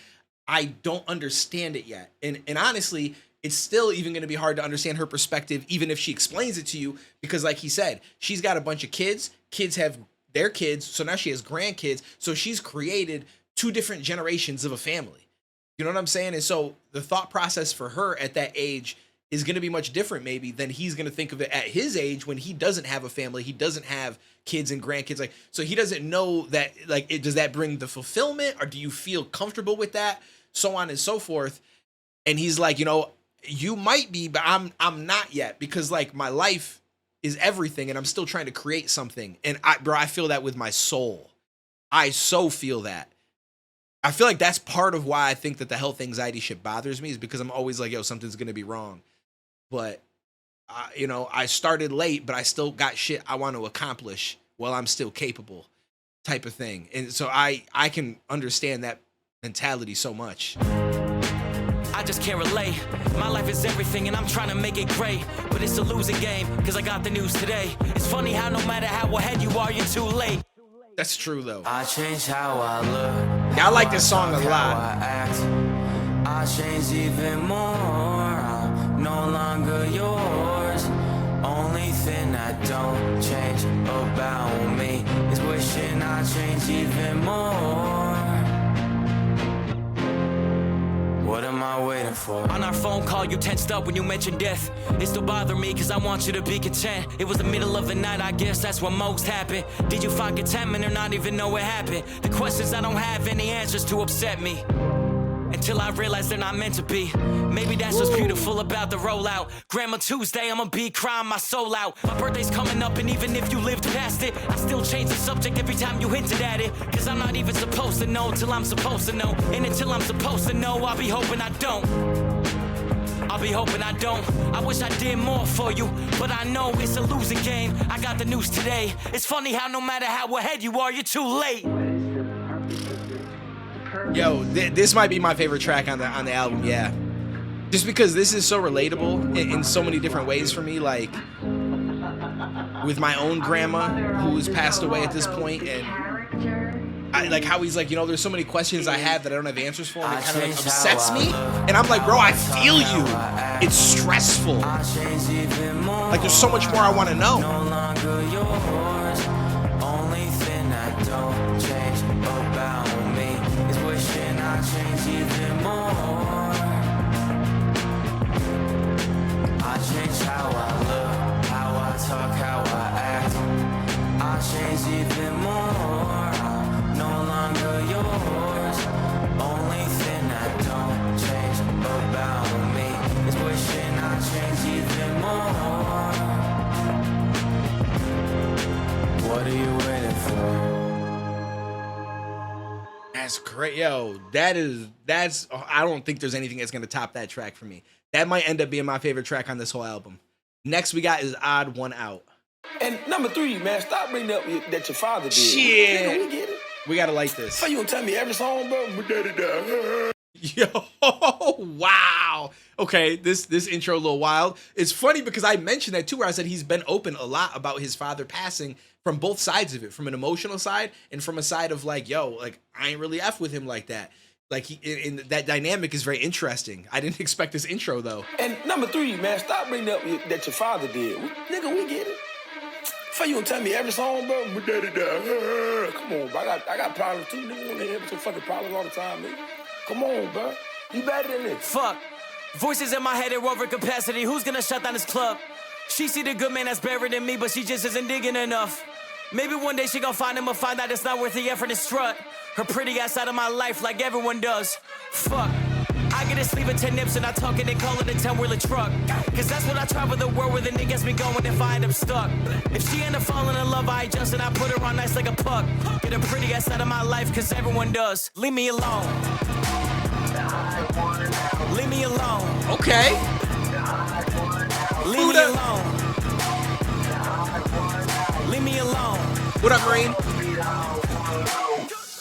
A: I don't understand it yet. And honestly, it's still even going to be hard to understand her perspective, even if she explains it to you, because like he said, she's got a bunch of kids have their kids. So now she has grandkids. So she's created 2 different generations of a family. You know what I'm saying? And so the thought process for her at that age is going to be much different maybe than he's going to think of it at his age when he doesn't have a family. He doesn't have kids and grandkids. Like, so he doesn't know that, like, does that bring the fulfillment, or do you feel comfortable with that? So on and so forth. And he's like, you know, you might be, but I'm not yet, because like my life is everything and I'm still trying to create something. And I feel that with my soul. I so feel that. I feel like that's part of why I think that the health anxiety shit bothers me, is because I'm always like, yo, something's going to be wrong. But, you know, I started late, but I still got shit I want to accomplish while I'm still capable, type of thing. And so I can understand that mentality so much.
B: I just can't relate. My life is everything and I'm trying to make it great. But it's a losing game, because I got the news today. It's funny how no matter how ahead you are, you're too late.
A: That's true, though.
B: I change how I look.
A: Yeah, I like this song a lot.
B: I change even more. I'm no longer yours. Only thing I don't change about me is wishing I change even more. What am I waiting for? On our phone call, you tensed up when you mentioned death. It still bothered me, cause I want you to be content. It was the middle of the night, I guess that's what most happened. Did you find contentment or not even know what happened? The questions I don't have any answers to upset me, until I realize they're not meant to be. Maybe that's what's beautiful about the rollout. Grandma Tuesday, I'ma be crying my soul out. My birthday's coming up, and even if you lived past it, I still change the subject every time you hinted at it. Cause I'm not even supposed to know till I'm supposed to know. And until I'm supposed to know, I'll be hoping I don't. I'll be hoping I don't. I wish I did more for you, but I know it's a losing game. I got the news today. It's funny how no matter how ahead you are, you're too late.
A: Yo, this might be my favorite track on the album, yeah. Just because this is so relatable in so many different ways for me, like with my own grandma who's passed away at this point, and I like how he's like, you know, there's so many questions I have that I don't have answers for, and it kind of like upsets me. And I'm like, bro, I feel you. It's stressful. Like there's so much more I want to know.
B: No longer yours. Only thing I don't change about me is wishing I changed even more. I changed how I look, how I talk, how I act. I changed even more. I'm no longer yours. Only thing I don't change about me is wishing I changed even more. What are you waiting for?
A: That's great, yo. That's. I don't think there's anything that's gonna top that track for me. That might end up being my favorite track on this whole album. Next we got is Odd One Out.
D: And number 3, man, stop bringing up that your father did.
A: Shit.
D: Nigga, we get it.
A: We gotta like this.
D: So you gonna tell me every song, bro?
A: Yo, wow. Okay, this intro a little wild. It's funny because I mentioned that too, where I said he's been open a lot about his father passing from both sides of it, from an emotional side and from a side of like, yo, like I ain't really F with him like that. Like he, in that dynamic is very interesting. I didn't expect this intro though.
D: And number 3, man, stop bringing up that your father did. Nigga, we get it. So you gonna tell me every song, bro? Come on, bro. I got problems too. Nigga wanna hear some fucking problems all the time, nigga. Come on, bro. You better than this.
B: Fuck. Voices in my head are over capacity. Who's gonna shut down this club? She see the good man that's buried in me, but she just isn't digging enough. Maybe one day she gon' find him or find out it's not worth the effort to strut. Her pretty ass out of my life like everyone does. Fuck. I get a sleeve of 10 nips and I tuck it and call it a 10-wheeler truck. Cause that's what I travel the world with, and it gets me going if I end up stuck. If she end up falling in love, I adjust and I put her on nice like a puck. Get a pretty ass out of my life cause everyone does. Leave me alone. Leave me alone.
A: Okay.
B: Leave me alone. Leave me alone.
A: What up, Marine?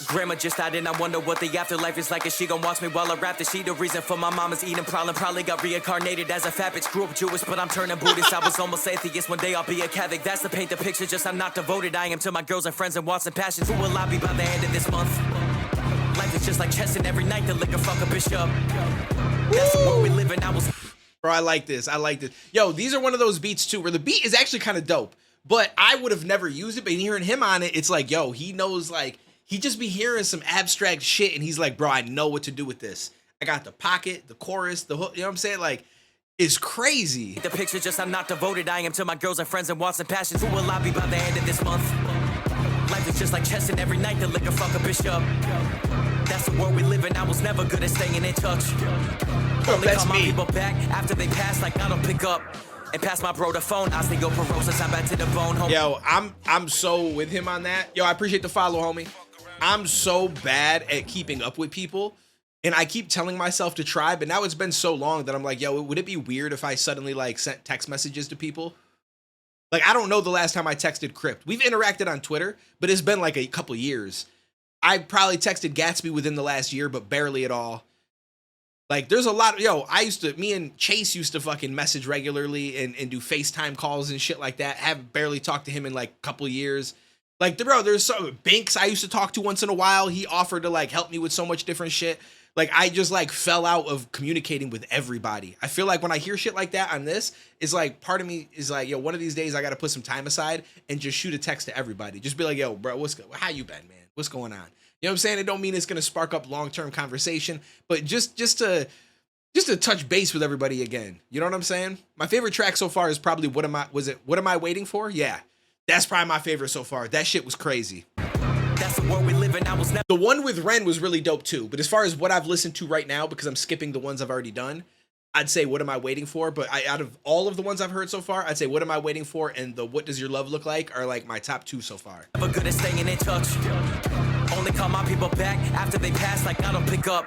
B: Grandma just died and I wonder what the afterlife is like. Is she gon' watch me while I rap? Is she the reason for my mama's eating problem? Probably got reincarnated as a fat bitch. Grew up Jewish, but I'm turning Buddhist. I was almost atheist. One day I'll be a Catholic. That's to paint the picture, just I'm not devoted. I am to my girls and friends and wants and passions. Who will I be by the end of this month? Life is just like chess, and every night the liquor fuck a bishop. That's the world we live in. I was...
A: Bro, I like this. I like this. Yo, these are one of those beats too, where the beat is actually kind of dope, but I would have never used it. But hearing him on it, it's like, yo, he knows, like, he just be hearing some abstract shit, and he's like, bro, I know what to do with this. I got the pocket, the chorus, the hook, you know what I'm saying? Like, it's crazy.
B: The picture just I'm not devoted. I am to my girls and friends and wants and passions. Who will I be by the end of this month? Life is just like chess, and every night the liquor fuck a bishop. That's the world we live in. I was never good at staying in touch. Only
A: that's
B: call my
A: me.
B: people back after they pass, like I don't pick up. And pass my bro the phone. Osteoporosis, I'm back to the bone. Home.
A: Yo, I'm so with him on that. Yo, I appreciate the follow, homie. I'm so bad at keeping up with people, and I keep telling myself to try, but now it's been so long that I'm like, yo, would it be weird if I suddenly like sent text messages to people? Like, I don't know the last time I texted Crypt. We've interacted on Twitter, but it's been like a couple years. I probably texted Gatsby within the last year, but barely at all. Like, there's a lot. Me and Chase used to fucking message regularly and do FaceTime calls and shit like that. Have barely talked to him in like a couple years. Like, bro, there's so Banks I used to talk to once in a while. He offered to like help me with so much different shit. Like, I just like fell out of communicating with everybody. I feel like when I hear shit like that on this, it's like part of me is like, yo, one of these days I got to put some time aside and just shoot a text to everybody. Just be like, yo, bro, how you been, man? What's going on? You know what I'm saying? It don't mean it's going to spark up long-term conversation, but just to touch base with everybody again. You know what I'm saying? My favorite track so far is probably What Am I Waiting For? Yeah. That's probably my favorite so far. That shit was crazy.
B: That's the world we live in. I was never...
A: The one with Ren was really dope too. But as far as what I've listened to right now, because I'm skipping the ones I've already done, I'd say What Am I Waiting For? But out of all of the ones I've heard so far, I'd say What Am I Waiting For and the What Does Your Love Look Like are like my top two so far.
B: Never good at staying in touch. Only call my people back after they pass, like I don't pick up.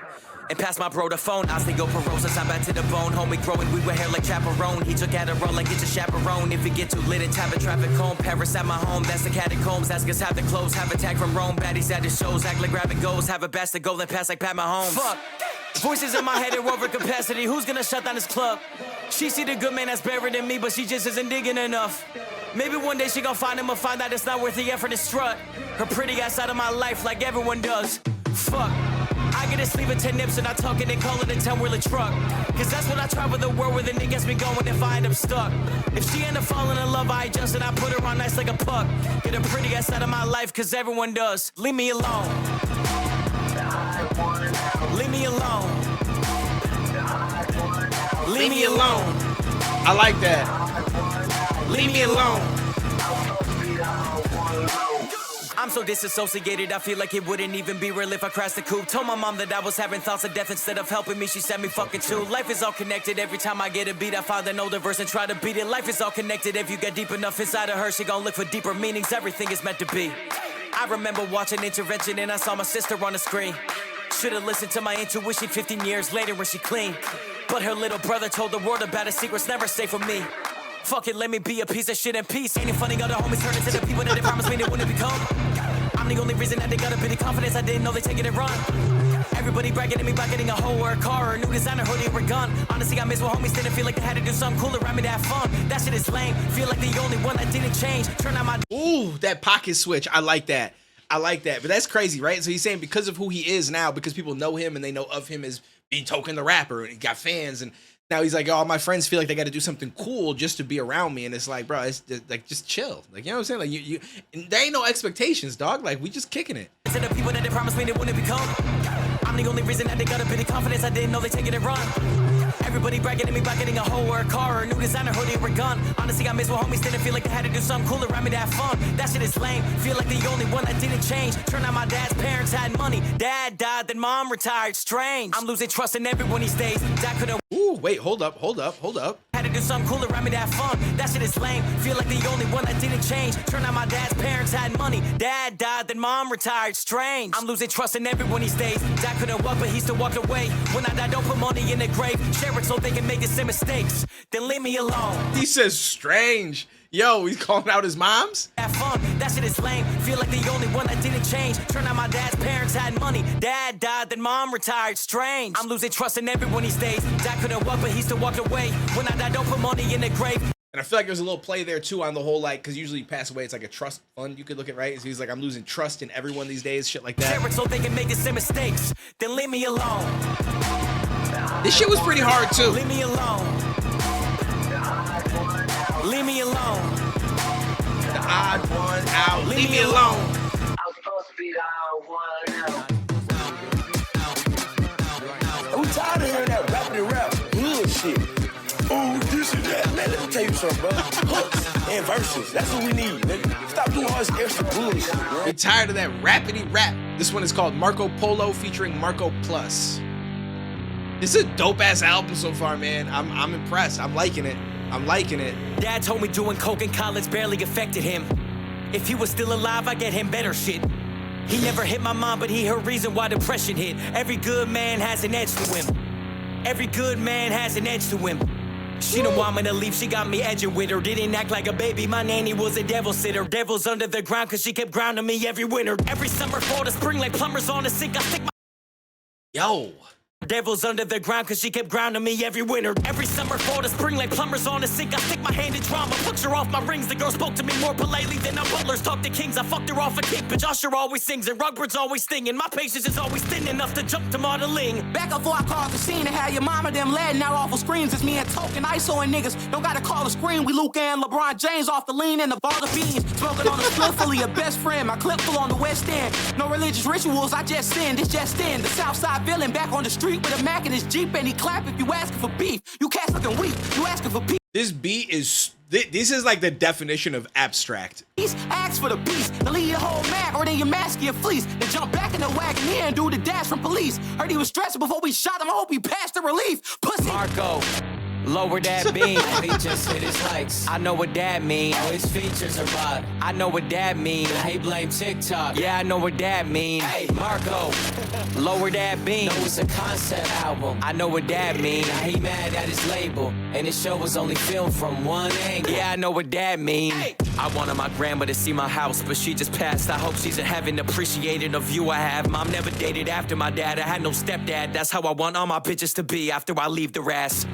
B: and pass my bro the phone. Osteoporosis, I'm back to the bone. Homie growing, we were hair like chaperone. He took Adderall like it's a chaperone. If you get too lit, it's have a traffic cone. Paris at my home, that's the catacombs. Ask us how the clothes, have attack from Rome. Baddies at the shows, act like grab and goes. Have a bastard goal and pass like Pat Mahomes. Fuck. Voices in my head are over capacity. Who's gonna shut down this club? She see the good man that's better than me, but she just isn't digging enough. Maybe one day she gon' find him and find out it's not worth the effort to strut. Her pretty ass out of my life like everyone does. Fuck. I get a sleeve of 10 nips and I tuck it and call it a 10-wheeler truck. Cause that's what I travel the world with and it gets me going if I end up stuck. If she end up falling in love, I adjust and I put her on nice like a puck. Get a pretty ass out of my life cause everyone does. Leave me alone. Leave me alone.
A: Leave me alone. I like that. Leave me alone.
B: I'm so disassociated, I feel like it wouldn't even be real if I crashed the coupe. Told my mom that I was having thoughts of death instead of helping me, she said me fucking too. Life is all connected, every time I get a beat, I find an older verse and try to beat it. Life is all connected, if you get deep enough inside of her, she gon' look for deeper meanings, everything is meant to be. I remember watching Intervention and I saw my sister on the screen. Should've listened to my intuition 15 years later when she clean. But her little brother told the world about his secrets, never stay for me. Fuck it, let me be a piece of shit in peace. Ain't it funny, other homies turn into the people that they promised me they wouldn't become. I'm the only reason that they got a bit of confidence, I didn't know they take it and run. Everybody bragging at me about getting a hoe or a car or a new designer hoodie or a gun. Honestly, I miss when homies didn't feel like they had to do something cool around me to have fun. That shit is lame, feel like the only one that didn't change. Turn out my...
A: Ooh, that pocket switch, I like that. I like that, but that's crazy, right? So he's saying because of who he is now, because people know him and they know of him as being Token the rapper and he got fans, and now he's like, oh, my friends feel like they got to do something cool just to be around me, and it's like, bro, it's like just chill, like, you know what I'm saying? Like you there ain't no expectations, dog. Like we just kicking it.
B: To the people that they promised me they wouldn't become. I'm the only reason that they got a bit of confidence, I didn't know they take it and run. Everybody bragging at me about getting a hoe or a car or a new designer hoodie or a gun. Honestly, I miss when homies didn't feel like they had to do something cool around me to have fun. That shit is lame, feel like the only one that didn't change. Turn out my dad's parents had money. Dad died, then mom retired, strange. I'm losing trust in everyone these days. Dad could've...
A: Ooh, wait, hold up.
B: Had to do something cool around me to have fun. That shit is lame, feel like the only one that didn't change. Turn out my dad's parents had money. Dad died, then mom retired, strange. I'm losing trust in everyone these days. Dad could've walked, but he still walked away. When I die, don't put money in the grave. Share it so they can make the same mistakes. Then leave me alone.
A: He says strange. Yo, he's calling out his moms?
B: Have fun, that shit is lame. Feel like the only one that didn't change. Turn out my dad's parents had money. Dad died, then mom retired, strange. I'm losing trust in everyone these days. Dad couldn't walk, but he still walked away. When I die, don't put money in the grave.
A: And I feel like there's a little play there too on the whole, like, because usually you pass away, it's like a trust fund you could look at, right? So he's like, I'm losing trust in everyone these days, shit like that.
B: Share it so they can make the same mistakes. Then leave me alone.
A: This shit was pretty hard too.
B: Leave me alone. Leave me alone.
A: The odd one out. Leave me alone.
E: I'm supposed to be the odd one out.
D: We tired of hearing that rappity rap bullshit. Oh, this and that. Man, let me tell you something, bro. Hooks and verses. That's what we need, nigga. Stop doing all this extra bullshit, bro.
A: We're tired of that rapidy rap. This one is called Marco Polo featuring Marco Plus. This is a dope ass album so far, man. I'm impressed. I'm liking it.
B: Dad told me doing coke in college barely affected him. If he was still alive, I'd get him better shit. He never hit my mom, but he her reason why depression hit. Every good man has an edge to him. Every good man has an edge to him. She don't want me to leave, she got me edging with her. Didn't act like a baby, my nanny was a devil sitter. Devil's under the ground cause she kept grounding me every winter. Every summer, fall to spring, like plumbers on the sink, I stick my...
A: Yo.
B: Devil's under the ground cause she kept grounding me every winter. Every summer, fall to spring, like plumbers on the sink. I stick my hand in drama, push her off my rings. The girl spoke to me more politely than our butlers talk to kings. I fucked her off a kick, but Usher always sings and Rugbird's always stinging. My patience is always thin enough to jump to modeling.
F: Back up before I called the scene and had your mama them letting out awful screams. It's me and Token, ISO and niggas. Don't gotta call a screen. We Luke and LeBron James off the lean and the ball of beans. Smoking on the split fully a best friend. My clip full on the West End. No religious rituals, I just sin. This just in. The Southside villain back on the street with a Mac in his Jeep and he clap if you asking for beef. You cats looking weak. You asking for peace.
A: This beat is, this is like the definition of abstract.
F: Ask for the beast, to leave your whole mag or then your mask your fleece. Then jump back in the wagon here and do the dash from police. Heard he was stressing before we shot him. I hope he passed the relief. Pussy.
B: Marco, Lower that beam.
E: He just hit his likes.
B: I know what that mean.
E: All his features are bought.
B: I know what that mean.
E: He blame TikTok.
B: Yeah, I know what that mean.
E: Hey, Marco.
B: Lower that beam.
E: No, it's a concept album.
B: I know what that mean.
E: Now he mad at his label. And his show was only filmed from one angle.
B: Yeah, I know what that mean. I wanted my grandma to see my house, but she just passed. I hope she's in heaven, appreciated the view I have. Mom never dated after my dad. I had no stepdad. That's how I want all my bitches to be after I leave the rest.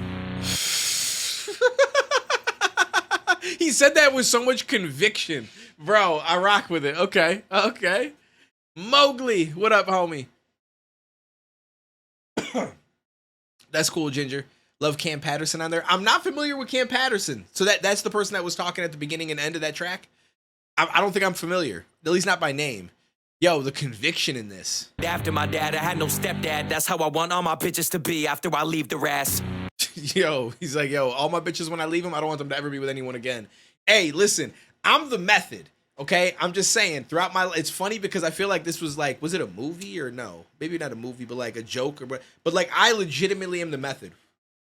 A: He said that with so much conviction. Bro, I rock with it. Okay. Mowgli, what up, homie? That's cool, Ginger. Love Cam Patterson on there. I'm not familiar with Cam Patterson. So that's the person that was talking at the beginning and end of that track? I don't think I'm familiar. At least not by name. Yo, the conviction in this.
B: After my dad, I had no stepdad. That's how I want all my bitches to be after I leave the rest.
A: Yo, he's like, yo, all my bitches, when I leave them, I don't want them to ever be with anyone again. Hey, listen, I'm the method, okay? I'm just saying, throughout my, it's funny because I feel like this was like, was it a movie or no? Maybe not a movie, but like a joke, or but like I legitimately am the method.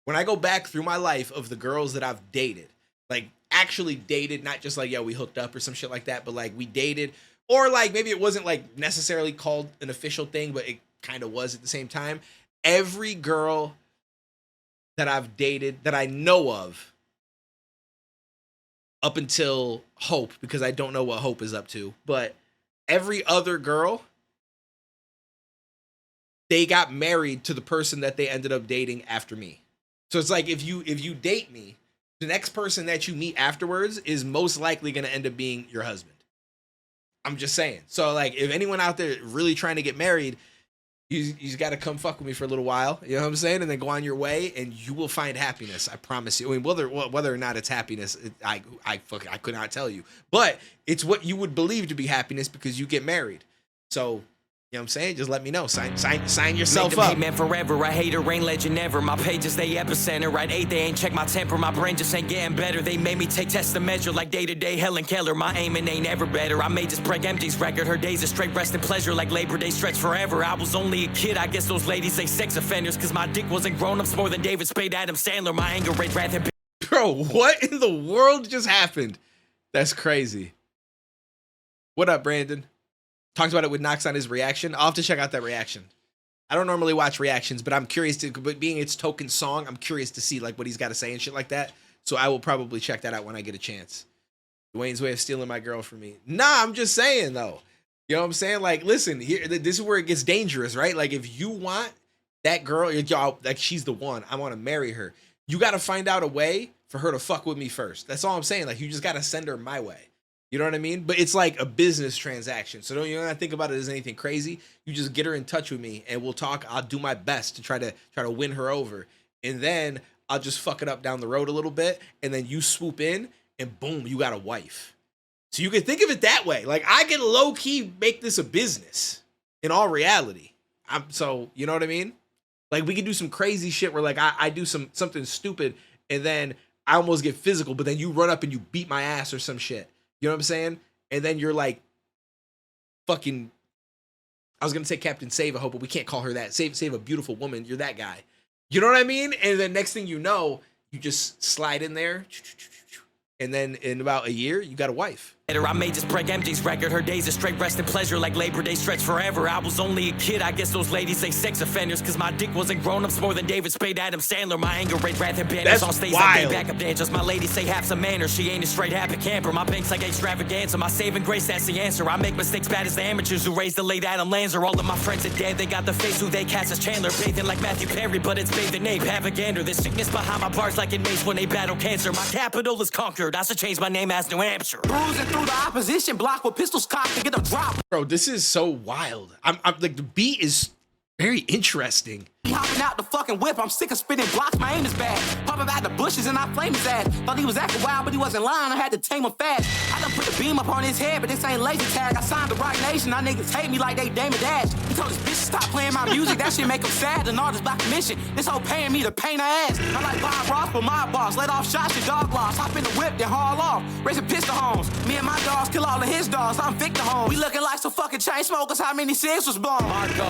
A: When I go back through my life of the girls that I've dated, like actually dated, not just like, yo, we hooked up or some shit like that, but like we dated, or like maybe it wasn't like necessarily called an official thing, but it kind of was at the same time. Every girl that I've dated that I know of up until Hope, because I don't know what Hope is up to, but every other girl, they got married to the person that they ended up dating after me. So it's like if you date me, the next person that you meet afterwards is most likely going to end up being your husband. I'm just saying. So like if anyone out there really trying to get married, you got to come fuck with me for a little while, you know what I'm saying? And then go on your way and you will find happiness. I promise you. I mean, whether or not it's happiness, I could not tell you. But it's what you would believe to be happiness because you get married. So, you know what I'm saying? Just let me know. Sign yourself up.
B: Hate man forever. I hate her, ain't legend ever. My pages, they epicenter. Right 8, they ain't check my temper. My brain just ain't getting better. They made me take tests to measure like day-to-day Helen Keller. My aiming ain't ever better. I may just break MJ's record. Her days of straight rest and pleasure like Labor Day stretch forever. I was only a kid. I guess those ladies say sex offenders. Cause my dick wasn't grown-ups more than David Spade, Adam Sandler. My anger rate rather than...
A: Bro, what in the world just happened? That's crazy. What up, Brandon? Talks about it with Knox on his reaction. I'll have to check out that reaction. I don't normally watch reactions, but I'm curious to, but being its token song, I'm curious to see like what he's got to say and shit like that. So I will probably check that out when I get a chance. Duane's way of stealing my girl from me. Nah, I'm just saying though. You know what I'm saying? Like, listen, here, this is where it gets dangerous, right? Like if you want that girl, y'all, like she's the one, I want to marry her. You got to find out a way for her to fuck with me first. That's all I'm saying. Like you just got to send her my way. You know what I mean? But it's like a business transaction. So don't you not think about it as anything crazy. You just get her in touch with me and we'll talk. I'll do my best to try to win her over. And then I'll just fuck it up down the road a little bit. And then you swoop in and boom, you got a wife. So you can think of it that way. Like I can low key make this a business in all reality. So you know what I mean? Like we can do some crazy shit where like I do something stupid and then I almost get physical, but then you run up and you beat my ass or some shit. You know what I'm saying? And then you're like, fucking, I was going to say Captain Save a Hope, but we can't call her that. Save a beautiful woman. You're that guy. You know what I mean? And then next thing you know, you just slide in there. And then in about a year, you got a wife.
B: I may just break MJ's record. Her days of straight rest and pleasure like Labor Day stretch forever. I was only a kid. I guess those ladies say sex offenders. Cause my dick wasn't grown-ups more than David Spade, Adam Sandler. My anger rate rather than banners on stage like they backup dancers. My lady say have some manners. She ain't a straight happy camper. My bank's like extravaganza. My saving grace, that's the answer. I make mistakes bad as the amateurs who raised the late Adam Lanzer. All of my friends are dead. They got the face who they cast as Chandler. Bathing like Matthew Perry, but it's bathing Abe. Have a gander. There's sickness behind my bars like in Mace when they battle cancer. My capital is conquered. I should change my name as New Hampshire.
F: Cruising through the opposition block with pistols cocked to get a drop.
A: Bro, this is so wild. I'm like, the beat is very interesting.
F: He hopping out the fucking whip. I'm sick of spitting blocks. My aim is bad. Popping out the bushes and I flame his ass. Thought he was acting wild, but he wasn't lying. I had to tame him fast. I done put the beam up on his head, but this ain't lazy tag. I signed the right nation. Now niggas hate me like they Damon Dash. He told his bitch to stop playing my music. That shit make him sad. An artist by commission. This whole paying me to paint her ass. I like Bob Ross, but my boss. Let off shots, your dog lost. Hop in the whip, then haul off. Raising pistol homes. Me and my dogs kill all of his dogs. I'm Victor Holmes. We looking like some fucking chain smokers. How many cigs was blown?
B: Marco,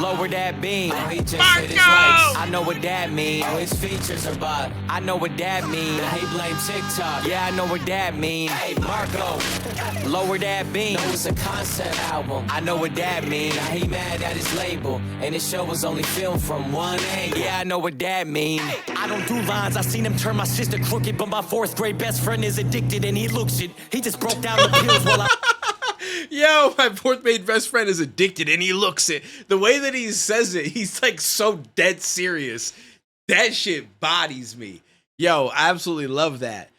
B: lower that beam.
E: just
A: Marco!
E: hit his likes. I know what that mean. Oh, his features are bought. I know what that mean. He blame TikTok. Yeah, I know what that mean. Hey, Marco, lower that beam. No, it's a concept album. I know what that mean. Now he mad at his label, and his show was only filmed from one angle. Yeah, I know what that mean.
B: I don't do lines, I seen him turn my sister crooked, but my 4th grade best friend is addicted and he looks it. He just broke down the pills while I
A: Yo, my 4th grade best friend is addicted and he looks it. The way that he says it, he's like so dead serious. That shit bodies me. Yo, I absolutely love that.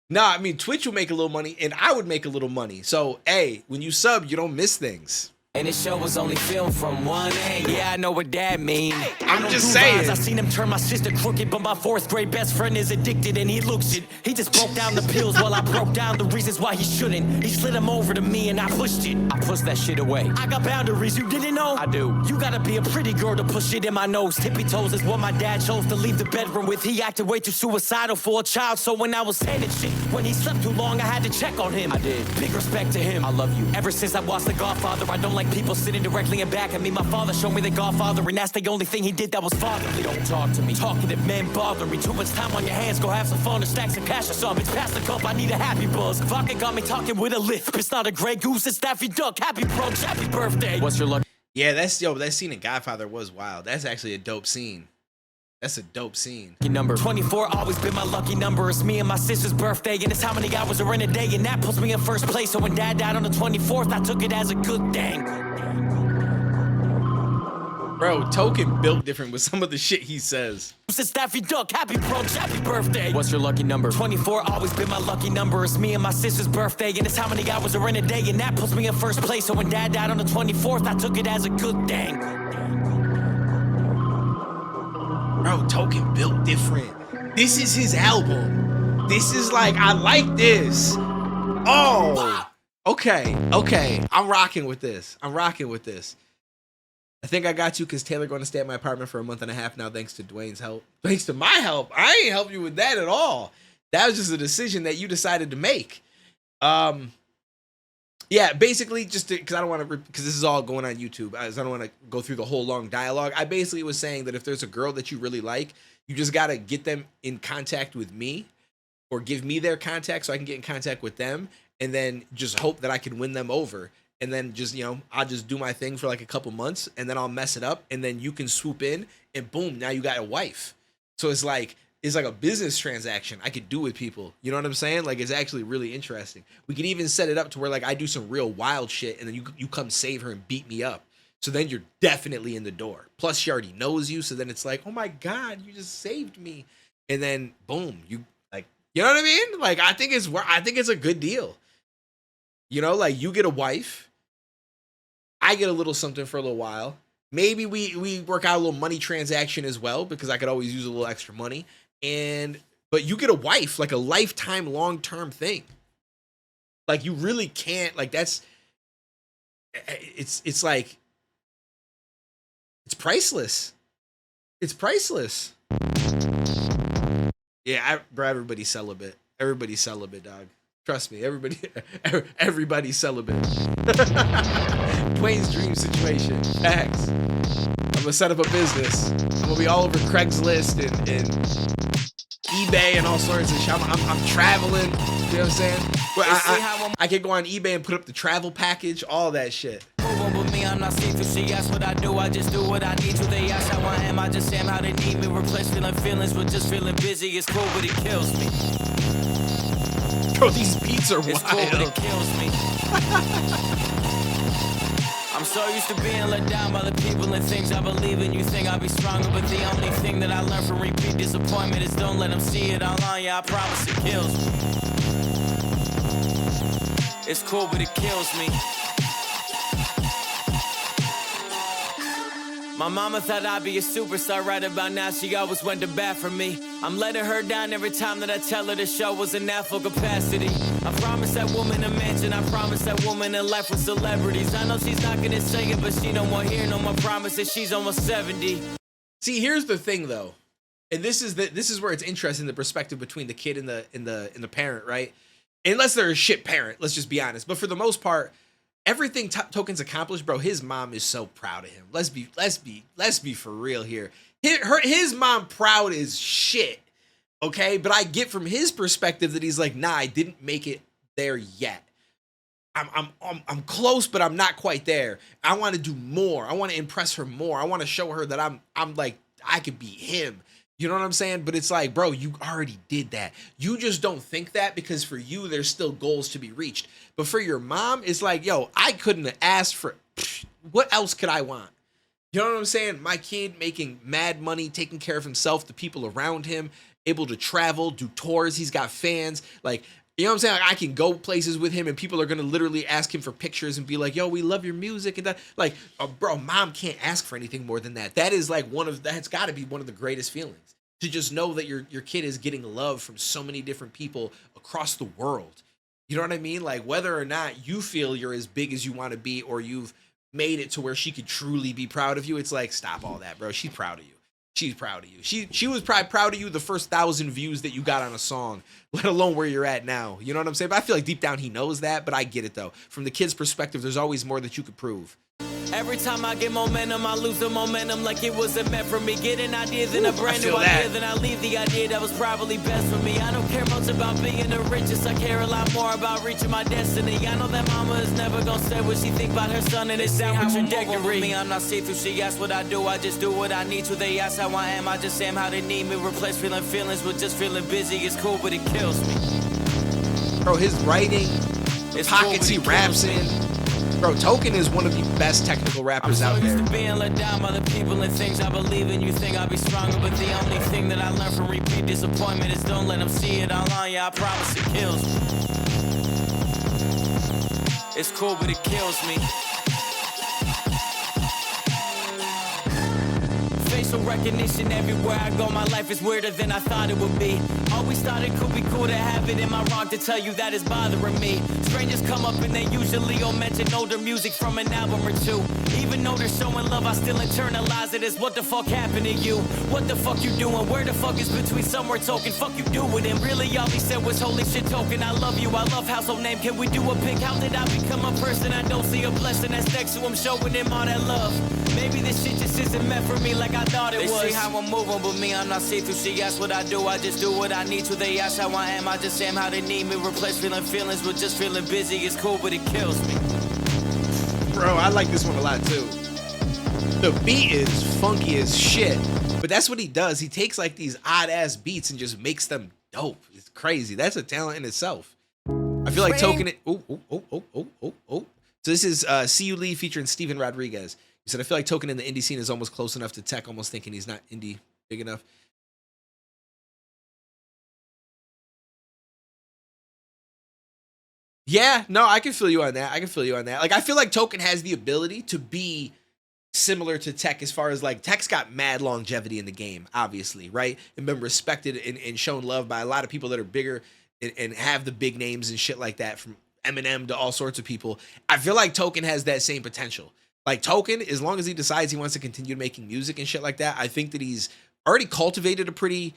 A: Nah, I mean, Twitch will make a little money and I would make a little money. So, hey, when you sub, you don't miss things.
E: And his show was only filmed from one angle.
B: Yeah, I know what that mean.
A: I'm just saying.
B: I seen him turn my sister crooked, but my 4th grade best friend is addicted and he looks it. He just broke down the pills while I broke down the reasons why he shouldn't. He slid them over to me and I pushed it.
E: I pushed that shit away.
B: I got boundaries, you didn't know?
E: I do.
B: You gotta be a pretty girl to push it in my nose. Tippy toes is what my dad chose to leave the bedroom with. He acted way too suicidal for a child, so when I was 10 and shit, when he slept too long, I had to check on him.
E: I did.
B: Big respect to him.
E: I love you.
B: Ever since I watched The Godfather, I don't like people sitting directly in back at me. My father showed me The Godfather, and that's the only thing he did that was fatherly.
E: Don't talk to me.
B: Talking to men bother me. Too much time on your hands, go have some fun or stack some cash or something. It's past the cup, I need a happy buzz. Vodka got me talking with a lisp. It's not a Grey Goose, it's Daffy Duck. Happy brunch, happy birthday.
E: What's your luck?
A: Yeah, that scene in Godfather was wild. That's actually a dope scene. That's a dope scene.
B: Number 24 always been my lucky number. It's me and my sister's birthday, and it's how many hours are in a day, and that puts me in first place. So when Dad died on the 24th, I took it as a good thing.
A: Bro, Token built different with some of the shit he says.
B: It's Daffy Duck, happy brunch, happy birthday.
E: What's your lucky number?
B: 24 always been my lucky number. It's me and my sister's birthday, and it's how many hours are in a day, and that puts me in first place. So when Dad died on the 24th, I took it as a good thing.
A: Bro, Token built different. This is his album. This is like, I like this. Oh, okay. I'm rocking with this. I think I got you because Taylor going to stay at my apartment for a month and a half now, thanks to Duane's help. Thanks to my help. I ain't helped you with that at all. That was just a decision that you decided to make. Yeah, basically, just because I don't want to, because this is all going on YouTube, I don't want to go through the whole long dialogue. I basically was saying that if there's a girl that you really like, you just got to get them in contact with me or give me their contact so I can get in contact with them and then just hope that I can win them over. And then just, I'll just do my thing for like a couple months and then I'll mess it up and then you can swoop in and boom, now you got a wife. So it's like a business transaction I could do with people. You know what I'm saying? Like, it's actually really interesting. We could even set it up to where like I do some real wild shit and then you come save her and beat me up. So then you're definitely in the door. Plus she already knows you. So then it's like, oh my God, you just saved me. And then boom, you like, you know what I mean? Like, I think it's a good deal. Like you get a wife. I get a little something for a little while. Maybe we work out a little money transaction as well because I could always use a little extra money. But you get a wife, like a lifetime long-term thing. Like you really can't, like it's like, it's priceless. It's priceless. Yeah, everybody's celibate. Everybody's celibate, dog. Trust me, everybody's celibate. Dwayne's dream situation. Facts. I'm gonna set up a business. I'm gonna be all over Craigslist and eBay and all sorts of shit. I'm traveling. You know what I'm saying? I can go on eBay and put up the travel package, all that shit.
B: With me, I'm not see-through. She asks what I do, I just do what I need to. They ask how I am, I just am how they need me. Replace feeling feelings with just feeling busy. It's cool, but it kills me.
A: Bro, these beats are wild.
B: It's cool, but it kills me. I'm so used to being let down by the people and things I believe in. You think I'll be stronger, but the only thing that I learned from repeat disappointment is don't let them see it online. Yeah, I promise it kills me. It's cool, but it kills me. My mama thought I'd be a superstar right about now. She always went to bat for me. I'm letting her down every time that I tell her the show was in that full capacity. I promised that woman a mansion. I promised that woman a life with celebrities. I know she's not gonna say it, but she don't want to hear no more promises. She's almost 70.
A: See, here's the thing though, and this is where it's interesting, the perspective between the kid and the parent, right? Unless they're a shit parent, let's just be honest. But for the most part, everything Token's accomplished, bro. His mom is so proud of him. Let's be for real here. His mom proud as shit. Okay, but I get from his perspective that he's like, nah, I didn't make it there yet. I'm close, but I'm not quite there. I want to do more. I want to impress her more. I want to show her that I'm like, I could be him. You know what I'm saying? But it's like, bro, you already did that. You just don't think that because for you, there's still goals to be reached. But for your mom, it's like, yo, I couldn't have asked for, what else could I want? You know what I'm saying? My kid making mad money, taking care of himself, the people around him, able to travel, do tours. He's got fans. Like, you know what I'm saying? Like, I can go places with him and people are going to literally ask him for pictures and be like, yo, we love your music. And that, like, bro, mom can't ask for anything more than that. That is like that's got to be one of the greatest feelings, to just know that your kid is getting love from so many different people across the world. You know what I mean? Like, whether or not you feel you're as big as you want to be, or you've made it to where she could truly be proud of you, it's like, stop all that, bro. She's proud of you. She's proud of you. She was probably proud of you the first 1,000 views that you got on a song, let alone where you're at now. You know what I'm saying? But I feel like deep down he knows that, but I get it though. From the kid's perspective, there's always more that you could prove.
B: Every time I get momentum, I lose the momentum like it wasn't meant for me. Get an idea, then a brand new idea, then I leave the idea that was probably best for me. I don't care much about being the richest, I care a lot more about reaching my destiny. I know that mama is never gonna say what she think about her son, and it's downward trajectory. Me, I'm not see-through, she asks what I do, I just do what I need to. They ask how I am, I just am how they need me. Replace feeling feelings with just feeling busy. It's cool, but it kills me.
A: Bro, his writing,
B: It's
A: pockets
B: cool,
A: he
B: but it
A: raps
B: kills
A: in. Bro, Token is one of the best technical rappers out
B: I'm so
A: there.
B: used to being let down by the people and things I believe in. You think I'll be stronger, but the only thing that I learned from repeat disappointment is don't let them see it all on you. I promise it kills me. It's cool, but it kills me. Facial recognition everywhere I go. My life is weirder than I thought it would be. Always thought it could be cool to have it. Am I wrong to tell you that it's bothering me? Strangers come up and they usually don't mention older music from an album or two. Even though they're showing love, I still internalize it as what the fuck happened to you? What the fuck you doing? Where the fuck is between somewhere Token? Fuck you doing? And really all he said was holy shit Token, I love you. I love household name. Can we do a pic? How did I become a person? I don't see a blessing that's next to him, showing him all that love. Maybe this shit just isn't meant for me like I thought it was. They see how I'm moving, but me, I'm not see-through. She asks what I do, I just do what I need to. They ask how I am, I just am how they need me. Replace feeling feelings with just feeling busy. It's cool, but it kills me.
A: Bro, I like this one a lot too. The beat is funky as shit, but that's what he does. He takes like these odd ass beats and just makes them dope. It's crazy. That's a talent in itself. I feel like Token. So this is See You Leave featuring Steven Rodriguez. He said, I feel like Token in the indie scene is almost close enough to Tech, almost thinking he's not indie big enough. Yeah, no, I can feel you on that. Like, I feel like Token has the ability to be similar to Tech as far as like Tech's got mad longevity in the game, obviously, right? And been respected and shown love by a lot of people that are bigger and have the big names and shit like that, from Eminem to all sorts of people. I feel like Token has that same potential. Like Token, as long as he decides he wants to continue making music and shit like that, I think that he's already cultivated a pretty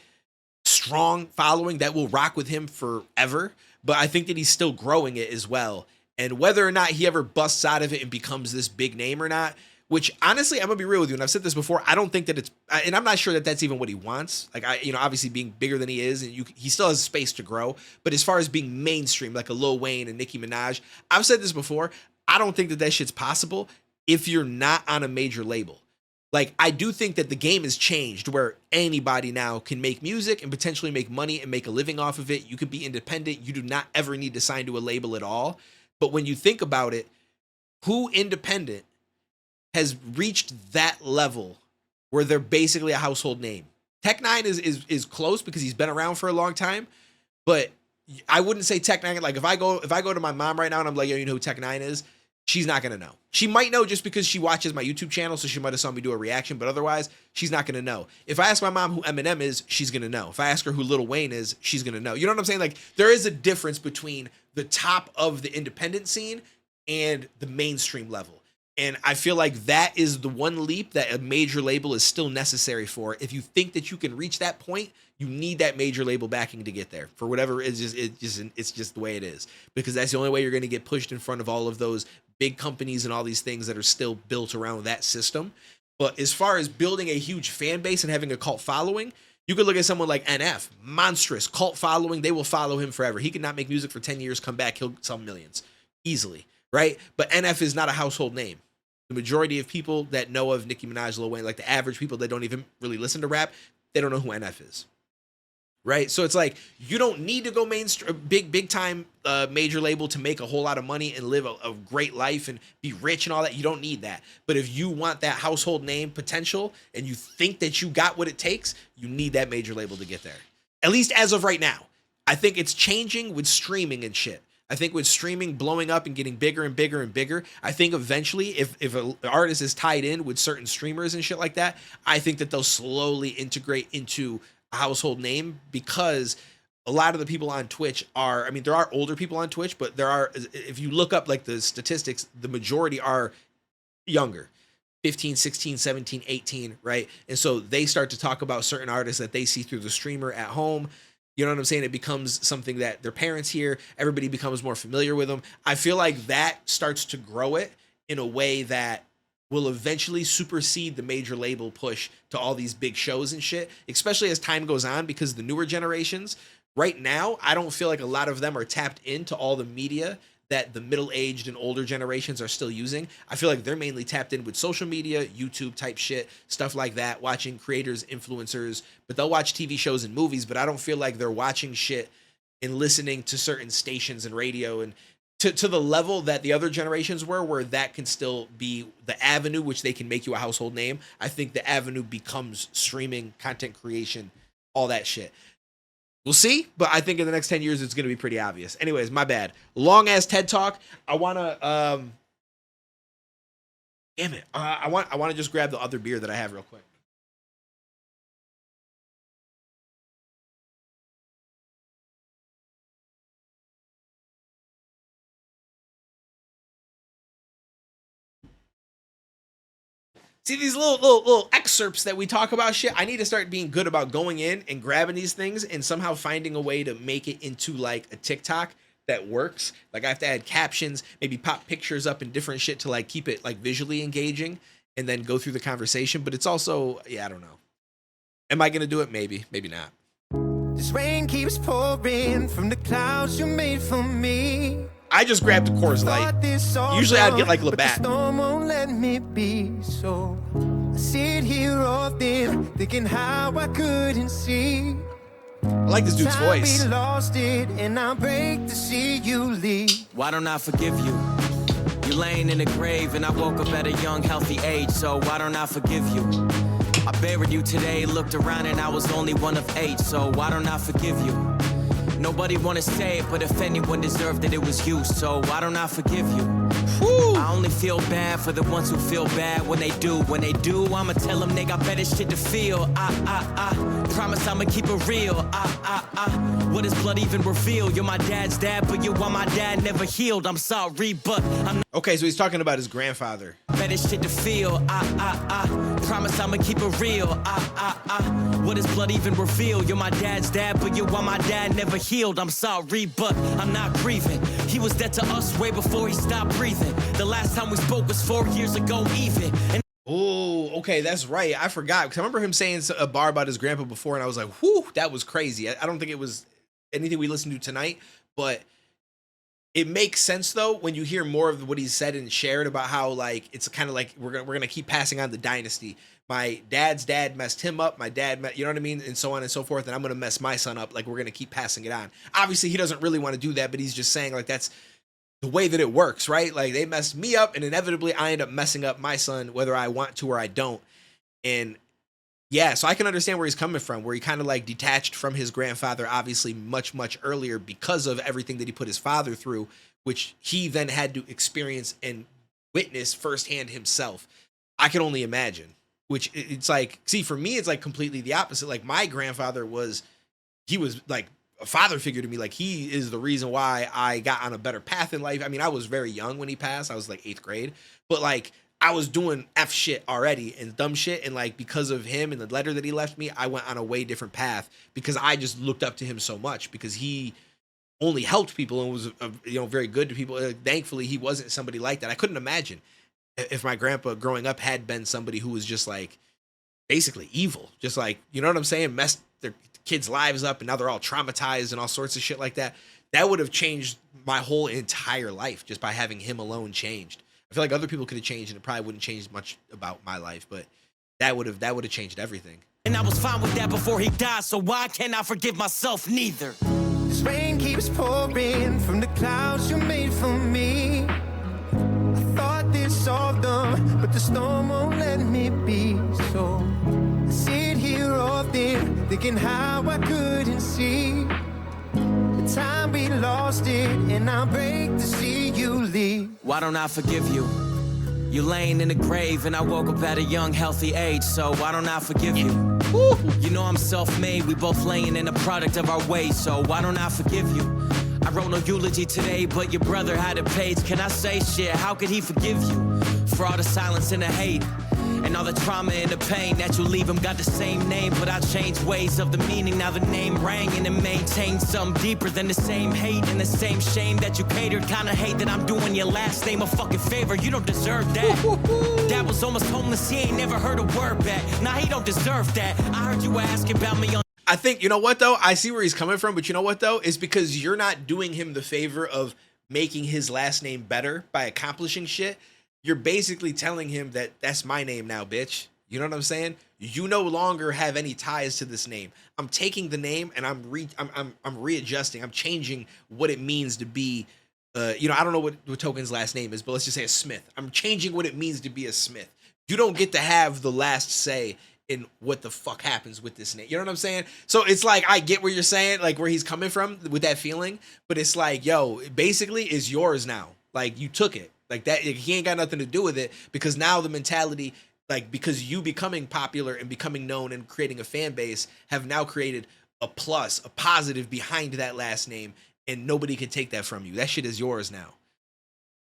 A: strong following that will rock with him forever. But I think that he's still growing it as well. And whether or not he ever busts out of it and becomes this big name or not, which honestly, I'm gonna be real with you, and I've said this before, I don't think that it's, and I'm not sure that that's even what he wants. Like, obviously being bigger than he is, and he still has space to grow. But as far as being mainstream, like a Lil Wayne and Nicki Minaj, I've said this before, I don't think that shit's possible if you're not on a major label. Like, I do think that the game has changed where anybody now can make music and potentially make money and make a living off of it. You can be independent. You do not ever need to sign to a label at all. But when you think about it, who independent has reached that level where they're basically a household name? Tech Nine is close because he's been around for a long time, but I wouldn't say Tech Nine. Like, if I go to my mom right now and I'm like, yo, you know who Tech Nine is? She's not going to know. She might know just because she watches my YouTube channel, so she might have saw me do a reaction, but otherwise, she's not going to know. If I ask my mom who Eminem is, she's going to know. If I ask her who Lil Wayne is, she's going to know. You know what I'm saying? Like, there is a difference between the top of the independent scene and the mainstream level. And I feel like that is the one leap that a major label is still necessary for. If you think that you can reach that point, you need that major label backing to get there. For whatever it's just the way it is, because that's the only way you're going to get pushed in front of all of those big companies and all these things that are still built around that system. But as far as building a huge fan base and having a cult following, you could look at someone like NF, monstrous cult following. They will follow him forever. He could not make music for 10 years, come back, he'll sell millions easily, right? But NF is not a household name. The majority of people that know of Nicki Minaj, Lil Wayne, like the average people that don't even really listen to rap, they don't know who NF is, right? So it's like, you don't need to go mainstream, big time major label to make a whole lot of money and live a great life and be rich and all that. You don't need that. But if you want that household name potential and you think that you got what it takes, you need that major label to get there. At least as of right now. I think it's changing with streaming and shit. I think with streaming blowing up and getting bigger and bigger and bigger, I think eventually if an artist is tied in with certain streamers and shit like that, I think that they'll slowly integrate into a household name, because a lot of the people on Twitch are, I mean, there are older people on Twitch, but there are, if you look up like the statistics, the majority are younger, 15, 16, 17, 18, right? And so they start to talk about certain artists that they see through the streamer at home. You know what I'm saying? It becomes something that their parents hear. Everybody becomes more familiar with them. I feel like that starts to grow it in a way that will eventually supersede the major label push to all these big shows and shit, especially as time goes on, because the newer generations right now, I don't feel like a lot of them are tapped into all the media that the middle-aged and older generations are still using. I feel like they're mainly tapped in with social media, YouTube type shit, stuff like that, watching creators, influencers, but they'll watch TV shows and movies, but I don't feel like they're watching shit and listening to certain stations and radio and to the level that the other generations were, where that can still be the avenue which they can make you a household name. I think the avenue becomes streaming, content creation, all that shit. We'll see, but I think in the next 10 years, it's going to be pretty obvious. Anyways, my bad. Long-ass TED Talk. I want to, damn it. I want to just grab the other beer that I have real quick. See these little excerpts that we talk about shit. I need to start being good about going in and grabbing these things and somehow finding a way to make it into like a TikTok that works. Like I have to add captions, maybe pop pictures up and different shit to like keep it like visually engaging and then go through the conversation. But it's also, yeah, I don't know. Am I gonna do it? Maybe, maybe not.
G: This rain keeps pouring from the clouds you made for me.
A: I just grabbed the Coors Light. Usually I'd get like Labatt.
G: The storm won't let me be, so I sit here often thinking how I couldn't see.
A: I like this dude's voice.
G: We lost it and I break to see you leave.
E: Why don't I forgive you? You're laying in a grave and I woke up at a young, healthy age, so why don't I forgive you? I buried you today, looked around and I was only one of 8, so why don't I forgive you? Nobody wanna say it, but if anyone deserved it, it was you, so why don't I forgive you? Whew. I only feel bad for the ones who feel bad when they do. When they do, I'ma tell them they got better shit to feel. Promise I'ma keep it real. What does blood even reveal? You're my dad's dad, but you're why my dad never healed. I'm sorry, but I'm not.
A: Okay, so he's talking about his grandfather.
E: Better shit to feel. Promise I'ma keep it real. What does blood even reveal? You're my dad's dad, but you're why my dad never healed. I'm sorry, but I'm not grieving. He was dead to us way before he stopped breathing. The last time we spoke was 4 years ago, even.
A: Oh, okay, that's right. I forgot, because I remember him saying a bar about his grandpa before, and I was like, whew, that was crazy. I don't think it was anything we listened to tonight, but it makes sense though when you hear more of what he said and shared about how like it's kind of like we're gonna keep passing on the dynasty. My dad's dad messed him up. My dad, you know what I mean, and so on and so forth. And I'm gonna mess my son up. Like we're gonna keep passing it on. Obviously, he doesn't really want to do that, but he's just saying like that's the way that it works, right? Like they messed me up, and inevitably I end up messing up my son, whether I want to or I don't. And yeah, so I can understand where he's coming from, where he kind of like detached from his grandfather, obviously much, much earlier because of everything that he put his father through, which he then had to experience and witness firsthand himself. I can only imagine, which it's like, see, for me, it's like completely the opposite. Like my grandfather he was like a father figure to me. Like he is the reason why I got on a better path in life. I mean, I was very young when he passed. I was like 8th grade, but like I was doing F shit already and dumb shit. And like, because of him and the letter that he left me, I went on a way different path because I just looked up to him so much because he only helped people and was very good to people. Thankfully, he wasn't somebody like that. I couldn't imagine if my grandpa growing up had been somebody who was just like basically evil, just like, you know what I'm saying, messed their kids' lives up and now they're all traumatized and all sorts of shit like that. That would have changed my whole entire life just by having him alone changed. I feel like other people could have changed and it probably wouldn't change much about my life, but that would have changed everything.
B: And I was fine with that before he died, so why can't I forgive myself neither?
G: This rain keeps pouring from the clouds you made for me. I thought this solved them, but the storm won't let me be. So I sit here often thinking how I couldn't see the time we lost it, and I break to see you leave.
B: Why don't I forgive you? You laying in the grave and I woke up at a young, healthy age, so why don't I forgive you? You know I'm self-made, we both laying in a product of our ways, so why don't I forgive you? I wrote no eulogy today, but your brother had a page. Can I say shit? How could he forgive you? For all the silence and the hate, and all the trauma and the pain that you leave him. Got the same name, but I changed ways of the meaning. Now the name rang and it maintained something deeper than the same hate and the same shame that you catered. Kinda hate that I'm doing your last name a fucking favor. You don't deserve that. Dad was almost homeless, he ain't never heard a word back. Nah, he don't deserve that. I heard you ask about me on.
A: I think, you know what though? I see where he's coming from, but you know what though? It's because you're not doing him the favor of making his last name better by accomplishing shit. You're basically telling him that that's my name now, bitch. You know what I'm saying? You no longer have any ties to this name. I'm taking the name and I'm readjusting. I'm changing what it means to be. I don't know what Token's last name is, but let's just say a Smith. I'm changing what it means to be a Smith. You don't get to have the last say in what the fuck happens with this name. You know what I'm saying? So it's like, I get where you're saying, like where he's coming from with that feeling, but it's like, yo, basically it's yours now. Like you took it. Like that, he ain't got nothing to do with it, because now the mentality, like, because you becoming popular and becoming known and creating a fan base have now created a plus, a positive behind that last name, and nobody can take that from you. That shit is yours now.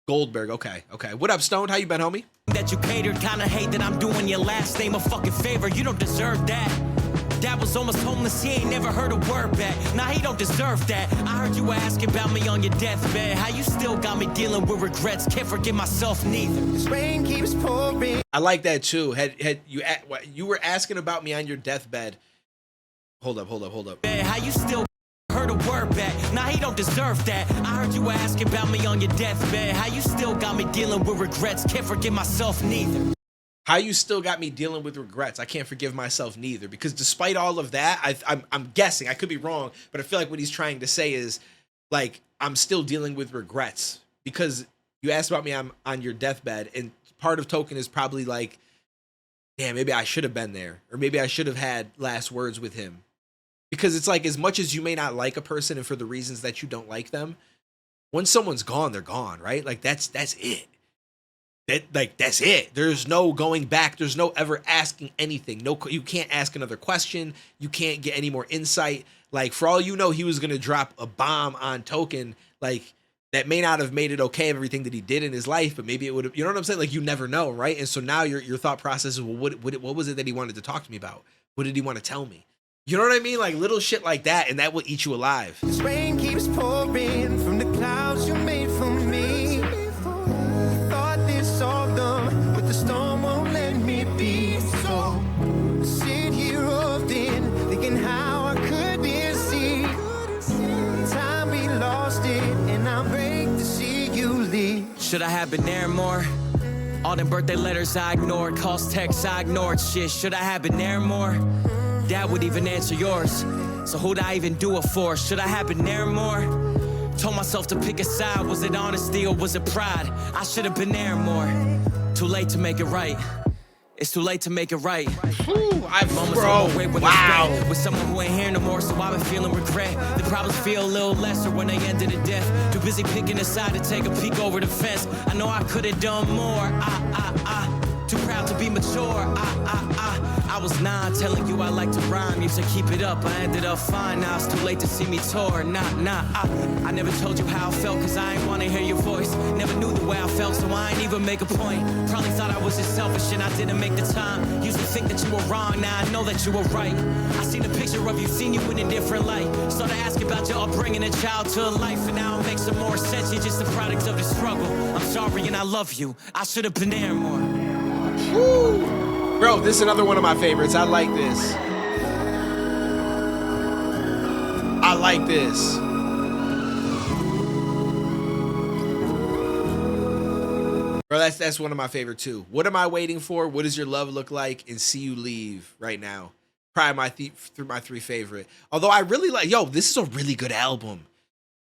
A: Goldberg, okay. What up, Stoned? How you been, homie?
B: That you catered, kinda hate that I'm doing your last name a fucking favor. You don't deserve that. Dad was almost homeless, he ain't never heard a word back. Nah, he don't deserve that. I heard you ask about me on your deathbed. How you still got me dealing with regrets? Can't forgive myself neither.
G: This rain keeps pouring.
A: I like that too. Had you were asking about me on your deathbed. Hold up.
B: How you still heard a word back? Nah, he don't deserve that. I heard you ask about me on your deathbed. How you still got me dealing with regrets? Can't forgive myself neither.
A: How you still got me dealing with regrets? I can't forgive myself neither. Because despite all of that, I'm guessing, I could be wrong, but I feel like what he's trying to say is, like, I'm still dealing with regrets. Because you asked about me on your deathbed, and part of Token is probably like, damn, maybe I should have been there. Or maybe I should have had last words with him. Because it's like, as much as you may not like a person and for the reasons that you don't like them, when someone's gone, they're gone, right? Like, that's it. That's it. There's no going back. There's no ever asking anything. No, you can't ask another question. You can't get any more insight. Like, for all you know, he was gonna drop a bomb on Token, like, that may not have made it okay, everything that he did in his life, but maybe it would have. You know what I'm saying? Like, you never know, right? And so now your thought process is, well, what was it that he wanted to talk to me about? What did he want to tell me? You know what I mean? Like, little shit like that, and that will eat you alive.
G: This rain keeps pouring from the clouds you made for me. I thought this solved them, but the storm won't let me be. So I sit here often thinking how I couldn't see the time we lost it, and I break to see you leave.
B: Should I have been there more? All them birthday letters I ignored, calls, texts I ignored, shit. Should I have been there more? Dad would even answer yours. So who'd I even do it for? Should I have been there more? Told myself to pick a side. Was it honesty or was it pride? I should have been there more. Too late to make it right. It's too late to make it right.
A: Wow.
B: With someone who ain't here no more, so I've been feeling regret. The problems feel a little lesser when they ended in death. Too busy picking a side to take a peek over the fence. I know I could have done more. Too proud to be mature. I I was 9 telling you I like to rhyme. Used to keep it up, I ended up fine. Now it's too late to see me tour. I never told you how I felt, cause I ain't wanna hear your voice. Never knew the way I felt, so I ain't even make a point. Probably thought I was just selfish and I didn't make the time. Used to think that you were wrong, now I know that you were right. I seen a picture of you, seen you in a different light. Started asking about your upbringing and childhood life, and now it makes some more sense. You're just a product of the struggle. I'm sorry and I love you. I should have been there more.
A: Woo! Bro, this is another one of my favorites. I like this. I like this. Bro, that's one of my favorite too. What am I waiting for? What does your love look like? And See You Leave right now. Probably my 3 favorite. Although I really like, this is a really good album.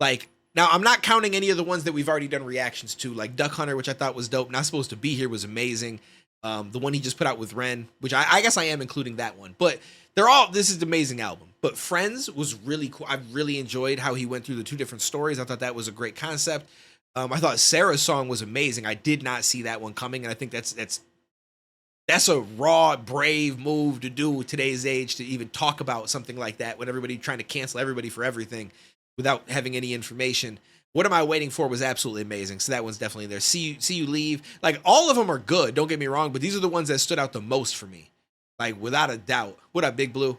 A: Like, now I'm not counting any of the ones that we've already done reactions to, like Duck Hunter, which I thought was dope. Not Supposed to Be Here was amazing. The one he just put out with Ren, which I guess I am including that one. But this is an amazing album. But Friends was really cool. I really enjoyed how he went through the 2 different stories. I thought that was a great concept. I thought Sarah's song was amazing. I did not see that one coming, and I think that's a raw, brave move to do with today's age, to even talk about something like that when everybody trying to cancel everybody for everything without having any information. What Am I Waiting For was absolutely amazing. So that one's definitely there. See You Leave. Like, all of them are good, don't get me wrong, but these are the ones that stood out the most for me. Like, without a doubt. What up, Big Blue?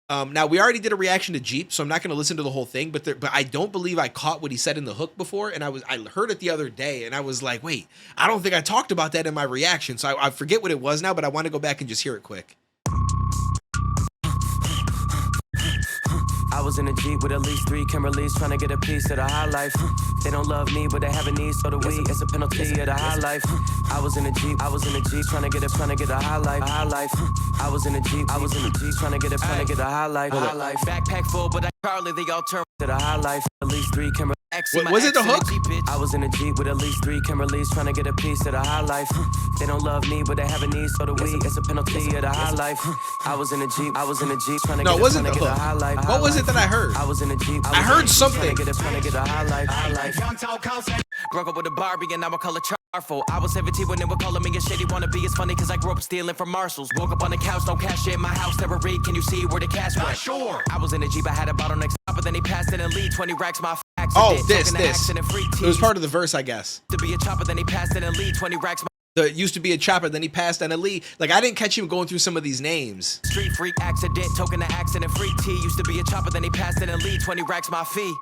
A: Now, we already did a reaction to Jeep, so I'm not going to listen to the whole thing, but I don't believe I caught what he said in the hook before, and I heard it the other day, and I was like, wait, I don't think I talked about that in my reaction, so I forget what it was now, but I want to go back and just hear it quick.
E: I was in a Jeep with at least 3 Kimberleys trying to get a piece of the high life. They don't love me, but they have a need, so do we. It's a penalty of the high life. I was in a Jeep trying to get a high life. I was in a Jeep trying to get a high life.
B: Backpack full, but I Charlie, they all turn
E: to the high life. At least 3 Kimberleys.
A: Was it the hook?
E: I was in a Jeep with at least 3 Kimberleys trying to get a piece of the high life. They don't love me, but they have a need, so do we. It's a penalty of the high life. I was in a Jeep trying to
A: no,
E: get
A: it wasn't the
E: a
A: hook.
E: high life.
A: What was it that I heard?
E: I was in a Jeep.
A: I heard something.
E: Trying to get a high life.
B: Broke up with a Barbie and now I call it Charful. I was 17 when they were calling me a shady wannabe. It's funny cause I grew up stealing from Marshalls. Woke up on the couch, no cash in my house, never read. Can you see where the cash went? Sure. I was in a Jeep, I had a bottleneck stop, but then he passed it and lead 20 racks my accident.
A: Oh, this. It was part of the verse, I guess.
B: To be a chopper, then he passed it and lead 20 racks.
A: It used to be a chopper, then he passed on a lead. Like, I didn't catch him going through some of these names.
B: Street freak accident, token the accident free T. Used to be a chopper, then he passed it and lead 20 racks my fee.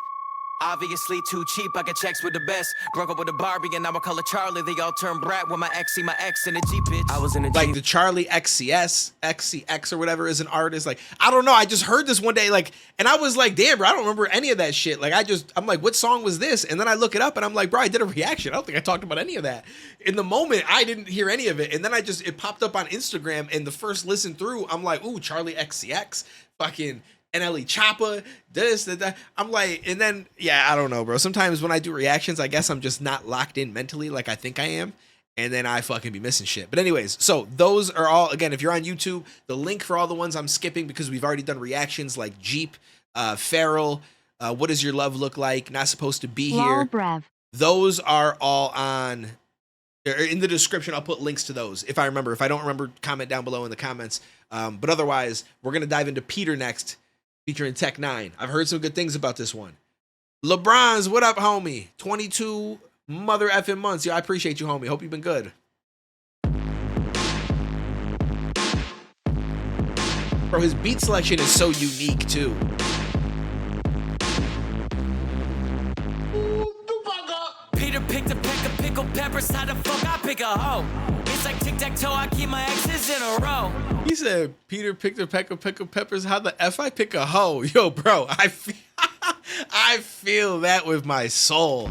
B: Obviously too cheap, I get checks with the best. Broke up with a Barbie and now I call it Charlie. They all turn brat when my ex see my ex in a Jeep, bitch.
E: I was in a Jeep.
A: Like the Charlie XCX or whatever is an artist. Like, I don't know. I just heard this one day, like, and I was like, damn, bro, I don't remember any of that shit. Like, I'm like, what song was this? And then I look it up and I'm like, bro, I did a reaction. I don't think I talked about any of that. In the moment, I didn't hear any of it. And then it popped up on Instagram, and the first listen through, I'm like, ooh, Charlie XCX, fucking NLE Choppa, this, that. I'm like, and then, yeah, I don't know, bro. Sometimes when I do reactions, I guess I'm just not locked in mentally like I think I am. And then I fucking be missing shit. But anyways, so those are all, again, if you're on YouTube, the link for all the ones I'm skipping because we've already done reactions like Jeep, Feral, What Does Your Love Look Like, Not Supposed to Be Here.
C: Brev.
A: Those are all on, in the description. I'll put links to those if I remember. If I don't remember, comment down below in the comments. But otherwise, we're going to dive into Peter next, featuring Tech 9. I've heard some good things about this one. LeBron's, what up, homie? 22 mother effing months. Yo, I appreciate you, homie. Hope you've been good. Bro, his beat selection is so unique, too.
B: Peter picked a peck of pickled peppers. How the fuck I pick a hoe? It's like tic-tac-toe, I keep my exes in a row.
A: He said, Peter picked a peck of pickled peppers. How the F I pick a hoe? Yo, bro, I feel that with my soul.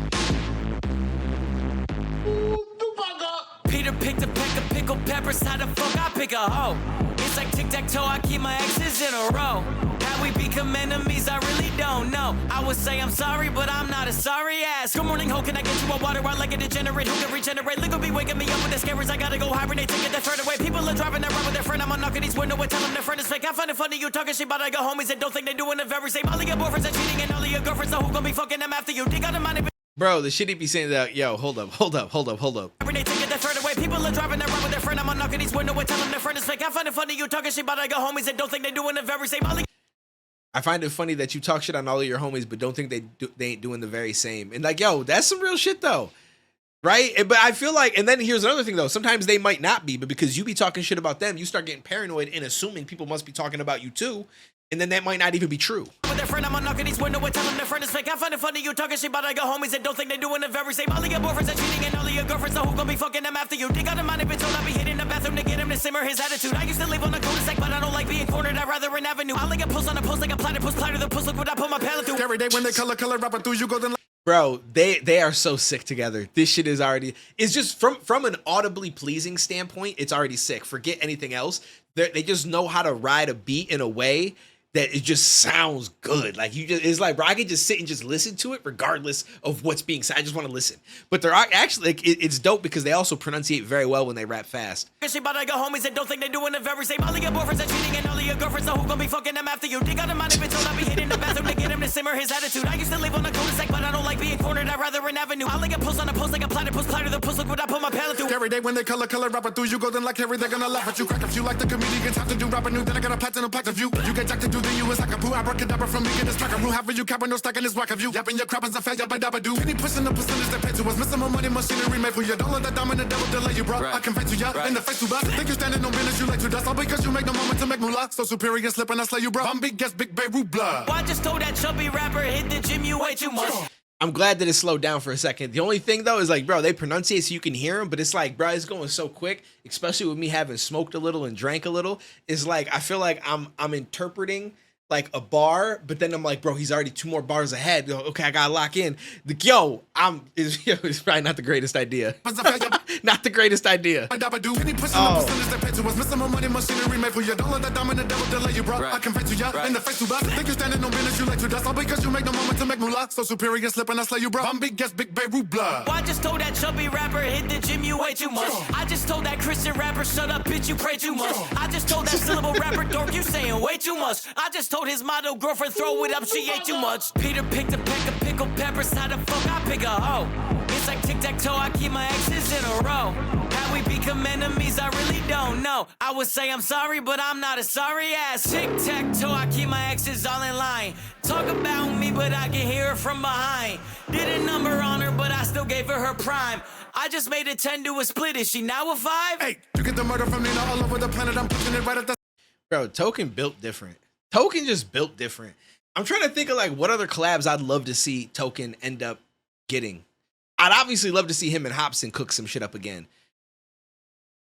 B: Peter picked a peck of pickled peppers. How the fuck I pick a hoe? It's like tic-tac-toe, I keep my exes in a row. How we become enemies, I really don't know. I would say I'm sorry, but I'm not a sorry ass. Good morning, ho, can I get you a water? I like a degenerate who can regenerate. Liquor be waking me up with the scares. I gotta go hibernate to get that thread away. People are driving that run with their friend. I'm knocking these windows and tell them their friend is fake. I find it funny you talking shit, but I got homies that don't think they're doing the very same. All of your boyfriends are cheating and all of your girlfriends, so who gonna be fucking them after you? Dig out the money.
A: Bro, the shit he be saying that, yo, hold up.
B: Every day taking the third away. People are driving around with their friend. I'm knocking these windows and tell them their friend is fake. I find it funny you talking shit about I got homies that don't think they doing the very same.
A: I find it funny that you talk shit on all of your homies, but don't think they ain't doing the very same. And like, yo, that's some real shit though. Right? But I feel like, and then here's another thing though. Sometimes they might not be, but because you be talking shit about them, you start getting paranoid and assuming people must be talking about you too. And then that might not even be true.
B: With their friend, I'm knocking these windows and tell them their friend is fake. I find it funny you talking shit about I got homies that don't think they doing the very same. All of your boyfriends are cheating and all of your girlfriends know who gon' be fucking them after you. Dig out of mind if it's all I be hitting the bathroom to get him to simmer his attitude. I used to live on a cul-de-sac, but I don't like being cornered. I'd rather an avenue. I like a post on a post like a platypus platter. The puss look what I put my palate through.
H: Every day when they color rapping through, you go then.
A: Bro, they are so sick together. This shit is already, it's just from an audibly pleasing standpoint, it's already sick. Forget anything else. They just know how to ride a beat in a way that it just sounds good. Like you just, it's like, bro, I could just sit and just listen to it regardless of what's being said. I just want to listen. But they're actually, like, it's dope because they also pronunciate very well when they rap fast.
B: Shit about I got homies that don't think they doing the very same. All of your boyfriends are cheating and all of your girlfriends know who gon' be fucking them after you. Dig out of mind if it's all I be hitting the bathroom to get him to simmer his attitude. I used to live on a cul-de-sac, but I don't like being cornered. I'd rather an avenue. I like a post on a post like a platypus platter. The puss look what I put my palate through.
H: Every day when they color rapping through, you go then like Harry, they're gonna laugh at you. Crack if you like the comedians have to do rapping new, then I got a platinum plaque of you. You get jacked to do the you is like a poo abracadabra from me, get this track of rule. Having you capping no stacking this whack of you. Yapping your crap and fair, yabba dabba do. Penny pushing the percentage they pay to us. Missing my money machinery made for you. Don't let that dominant devil delay you, bro. I can fight to ya in the face to bust. Think you standing on business, you like to dust. All because you make no moment to make moolah. So superior slip and I slay you, bro. I'm big guess big Beirut blood.
B: I just told that chubby rapper hit the gym, you way too much.
A: I'm glad that it slowed down for a second. The only thing though is like, bro, they pronunciate so you can hear them, but it's like, bro, it's going so quick, especially with me having smoked a little and drank a little. It's like, I feel like I'm interpreting like a bar, but then I'm like, bro, he's already 2 more bars ahead. Okay, I gotta lock in. It's probably not the greatest idea. Not the greatest idea.
H: Missing my money machinery made for you. Don't let that dominant devil delay you, bro. I can fight to ya in the face to bust. Think you standing on business, you like to dust. All because you make no moment to make moolah. So superior slip and I slay you, bro. I'm big guess big Beirut blood.
B: I just told that chubby rapper hit the gym, you way too much. I just told that Christian rapper shut up, bitch, you pray too much. I just told that syllable rapper dork, you saying way too much. I just told his model girlfriend throw it up, she ate too much. Peter picked a peck of pickled peppers, how the fuck I pick a hoe? It's like tic-tac-toe, I keep my exes in a row. How we become enemies, I really don't know. I would say I'm sorry, but I'm not a sorry ass. Tic-tac-toe, I keep my exes all in line. Talk about me, but I can hear her from behind. Did a number on her, but I still gave her her prime. I just made a 10 to a split, is she now a 5?
H: Hey, you get the murder from Nina all over the planet, I'm pushing it right at the...
A: Bro, Token built different. Token just built different. I'm trying to think of like what other collabs I'd love to see Token end up getting. I'd obviously love to see him and Hobson cook some shit up again.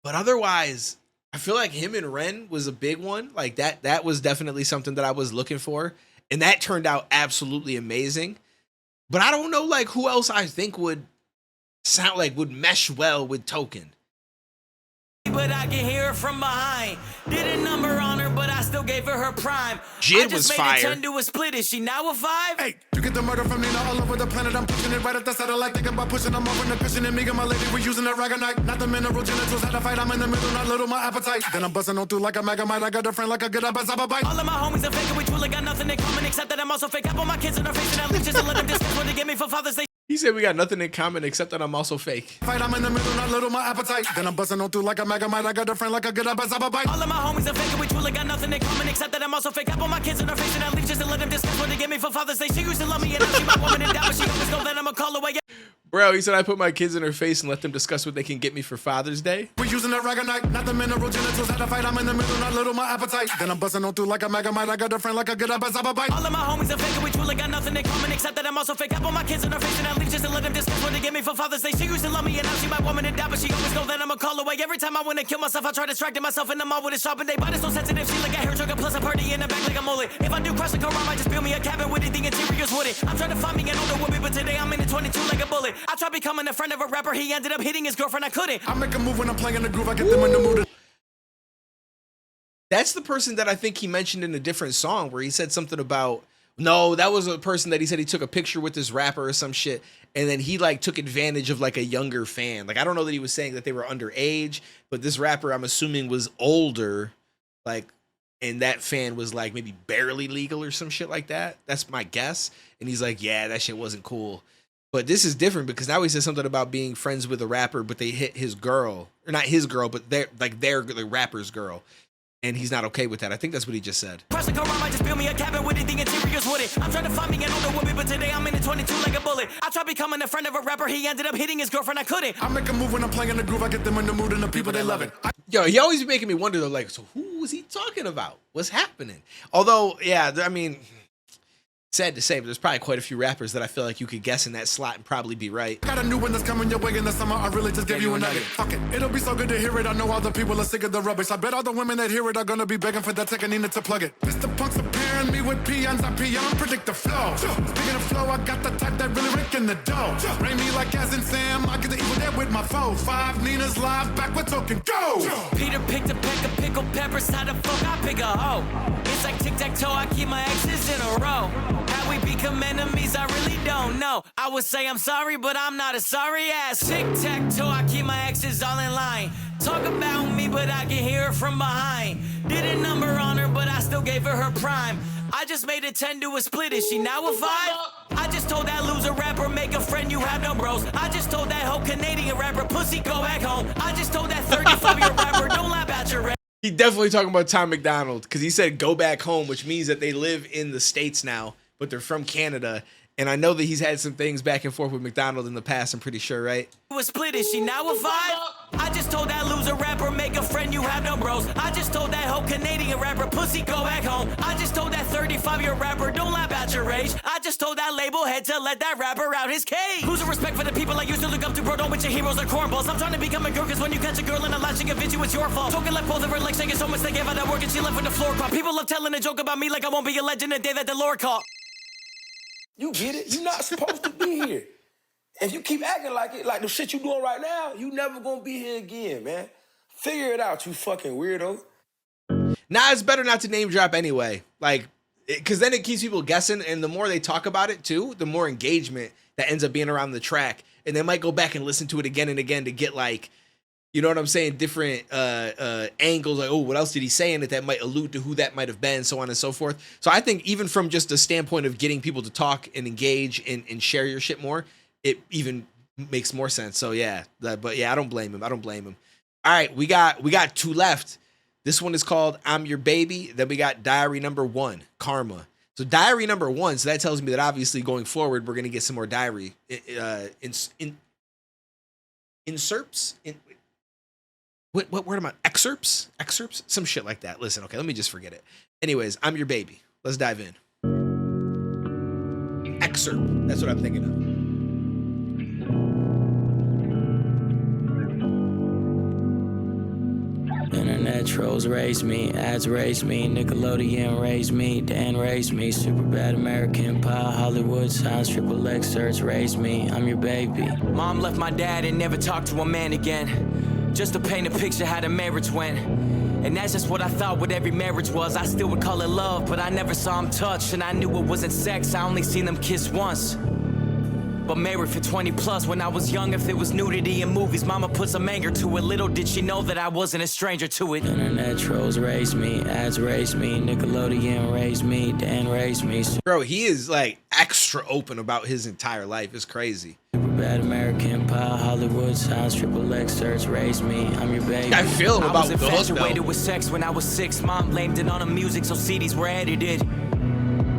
A: But otherwise, I feel like him and Ren was a big one. Like that was definitely something that I was looking for. And that turned out absolutely amazing. But I don't know like who else I think would sound like would mesh well with Token.
B: But I can hear her from behind. Did a number on her, but I still gave her her prime.
A: Jid was fire.
B: I just made a 10 to a split, is she now a 5?
H: Hey, you get the murder from Nina all over the planet, I'm pushing it right at the satellite. Thinking about pushing them over the cushion and me and my lady, we're using that ragonite. Not the mineral genitals, had to fight, I'm in the middle, not little, my appetite. Then I'm busting on through like a megamite, I got a friend like a good bite.
B: All of my homies are fake and we truly got nothing in common except that I'm also fake. I put my kids in their face and I leave just to let them discuss what they get me for Father's Day.
A: He said we got nothing in common except that I'm also fake.
H: Fight, I'm in the middle, not little, my appetite. Then I'm busting on through like a megamite, I got a friend like a good bite.
B: All of my homies are fake and we truly got nothing in common except that I'm also fake. I put my kids in her face and I leave just to let them discuss what they get me for Father's Day. She used to love me and now she my woman and doubt, but she always know that I'm a call away.
A: Bro, he said I put my kids in her face and let them discuss what they can get me for Father's Day.
H: We're using that ragonite, not the mineral genitals, had to fight, I'm in the middle, not little, my appetite. Then I'm busting on through like a megamite, I got a friend like a good bite.
B: All of my homies are fake and we truly got nothing in common except that I'm also fake. I put my kids in her face and I leave just to let them discuss what they get me for Father's Day. She used to love me and now she my woman and doubt, but she always know that I'm a call away. Every time I wanna kill myself, I try distracting myself in the mall with a sharp and they body so sensitive. She like a hair trigger plus a party in the back like a mullet. If I do crush a car, I might just build me a cabin with anything interiors with it. I'm trying to find me an older woman, but today I'm in the 22 like a bullet. I tried becoming a friend of a rapper, he ended up hitting his girlfriend, I couldn't.
H: I make a move when I'm playing the groove, I get them in the mood.
A: That's the person that I think he mentioned in a different song where he said something about, no, that was a person that he said he took a picture with this rapper or some shit. And then he like took advantage of like a younger fan. Like, I don't know that he was saying that they were underage, but this rapper, I'm assuming, was older. Like, and that fan was like maybe barely legal or some shit like that. That's my guess. And he's like, yeah, that shit wasn't cool. But this is different because now he says something about being friends with a rapper, but they hit his girl, or not his girl, but they're the rapper's girl. And he's not okay with that. I think that's what he just said.
B: Pressure come around, I just build me a cabin with anything interiors with it. I'm trying to find me an older woman, but today I'm in a 22 like a bullet. I tried becoming a friend of a rapper, he ended up hitting his girlfriend, I couldn't.
H: I make a move when I'm playing the groove, I get them in the mood and the people, they love it.
A: Yo, he always be making me wonder though, like, so who was he talking about? What's happening? Although, yeah, I mean, sad to say, but there's probably quite a few rappers that I feel like you could guess in that slot and probably be right.
H: Got a new one that's coming your way in the summer, I really just gave you a nugget. Fuck it, it'll be so good to hear it, I know all the people are sick of the rubbish. I bet all the women that hear it are gonna be begging for that second Nina to plug it. Mr. Punk's pairing me with peons, I peon, predict the flow. Speaking of flow, I got the type that really rake in the dough. Rain me like Az and Sam, I get the evil there with my foe. 5 Nina's live, back, we're talking go!
B: Peter picked a peck of pickled peppers, how the fuck I pick a hoe? It's like tic-tac-toe, I keep my exes in a row. How we become enemies, I really don't know. I would say I'm sorry, but I'm not a sorry ass. Tic-tac-toe, I keep my exes all in line. Talk about me, but I can hear her from behind. Did a number on her, but I still gave her her prime. I just made a 10 to a split, is she now a 5? I just told that loser rapper, make a friend, you have no bros. I just told that whole Canadian rapper, pussy, go back home. I just told that 35-year rapper, don't laugh at your
A: He definitely talking about Tom McDonald because he said go back home, which means that they live in the States now, but they're from Canada. And I know that he's had some things back and forth with McDonald in the past, I'm pretty sure, right?
B: a split, is she now a 5? I just told that loser rapper, make a friend, you have no bros. I just told that whole Canadian rapper, pussy, go back home. I just told that 35-year rapper, don't laugh at your age. I just told that label head to let that rapper out his cage. Losing respect for the people I used to look up to, bro, don't with your heroes or cornballs. I'm trying to become a girl, cause when you catch a girl in a lie, she convince you it's your fault. Talking like both of her legs, shaking so much they gave out that work and she left with the floor crawl. People love telling a joke about me like I won't be a legend the day that the Lord called.
D: You get it? You're not supposed to be here. If you keep acting like it, like the shit you doing right now, you never gonna be here again, man. Figure it out, you fucking weirdo.
A: Nah, it's better not to name drop anyway. Like, because then it keeps people guessing, and the more they talk about it too, the more engagement that ends up being around the track. And they might go back and listen to it again and again to get like, you know what I'm saying, different angles, like, oh, what else did he say in it that might allude to who that might have been, so on and so forth. So I think even from just the standpoint of getting people to talk and engage and share your shit more, it even makes more sense. So yeah, but yeah, I don't blame him. All right, we got 2 left. This one is called I'm Your Baby. Then we got Diary Number 1, Karma. So Diary Number 1, so that tells me that obviously going forward, we're going to get some more diary inserts. What word am I? Excerpts? Some shit like that. Listen, okay, let me just forget it. Anyways, I'm Your Baby. Let's dive in. Excerpt. That's what I'm thinking of.
E: Internet trolls raised me, ads raised me, Nickelodeon raised me, Dan raised me, super bad American pie, Hollywood signs, triple X search raised me, I'm your baby.
B: Mom left my dad and never talked to a man again. Just to paint a picture how the marriage went. And that's just what I thought what every marriage was. I still would call it love, but I never saw them touch. And I knew it wasn't sex, I only seen them kiss once. But married for 20 plus, when I was young, if it was nudity in movies, mama put some anger to it. Little did she know that I wasn't a stranger to it.
E: Internet trolls raised me, ads raised me, Nickelodeon raised me, Dan raised me.
A: Bro, he is like extra open about his entire life. It's crazy.
E: Super bad American pie, Hollywood signs, triple X search raised me, I'm your baby.
A: I feel him
B: I
A: about
B: was
A: the hook
B: infatuated
A: though.
B: with sex when I was 6. Mom blamed it on the music, so CDs were edited.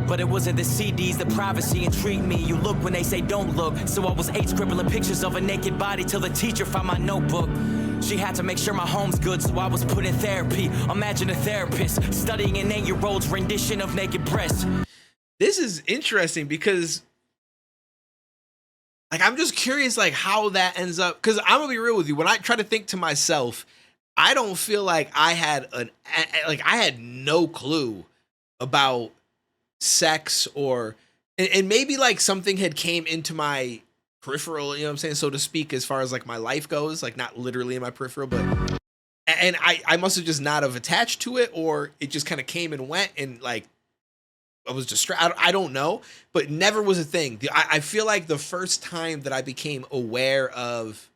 B: But it wasn't the CDs, the privacy intrigued me. You look when they say don't look. So I was 8 scribbling pictures of a naked body till the teacher found my notebook. She had to make sure my home's good, so I was put in therapy. Imagine a therapist studying an 8-year-old's rendition of naked breasts.
A: This is interesting because like I'm just curious like how that ends up, because I'm gonna be real with you. When I try to think to myself, I don't feel like I had I had no clue about sex or and maybe like something had came into my peripheral, you know what I'm saying, so to speak, as far as like my life goes, like not literally in my peripheral, but and I must have just not have attached to it, or it just kind of came and went and like I was distracted. I don't know, but never was a thing. I feel like the first time that I became aware of,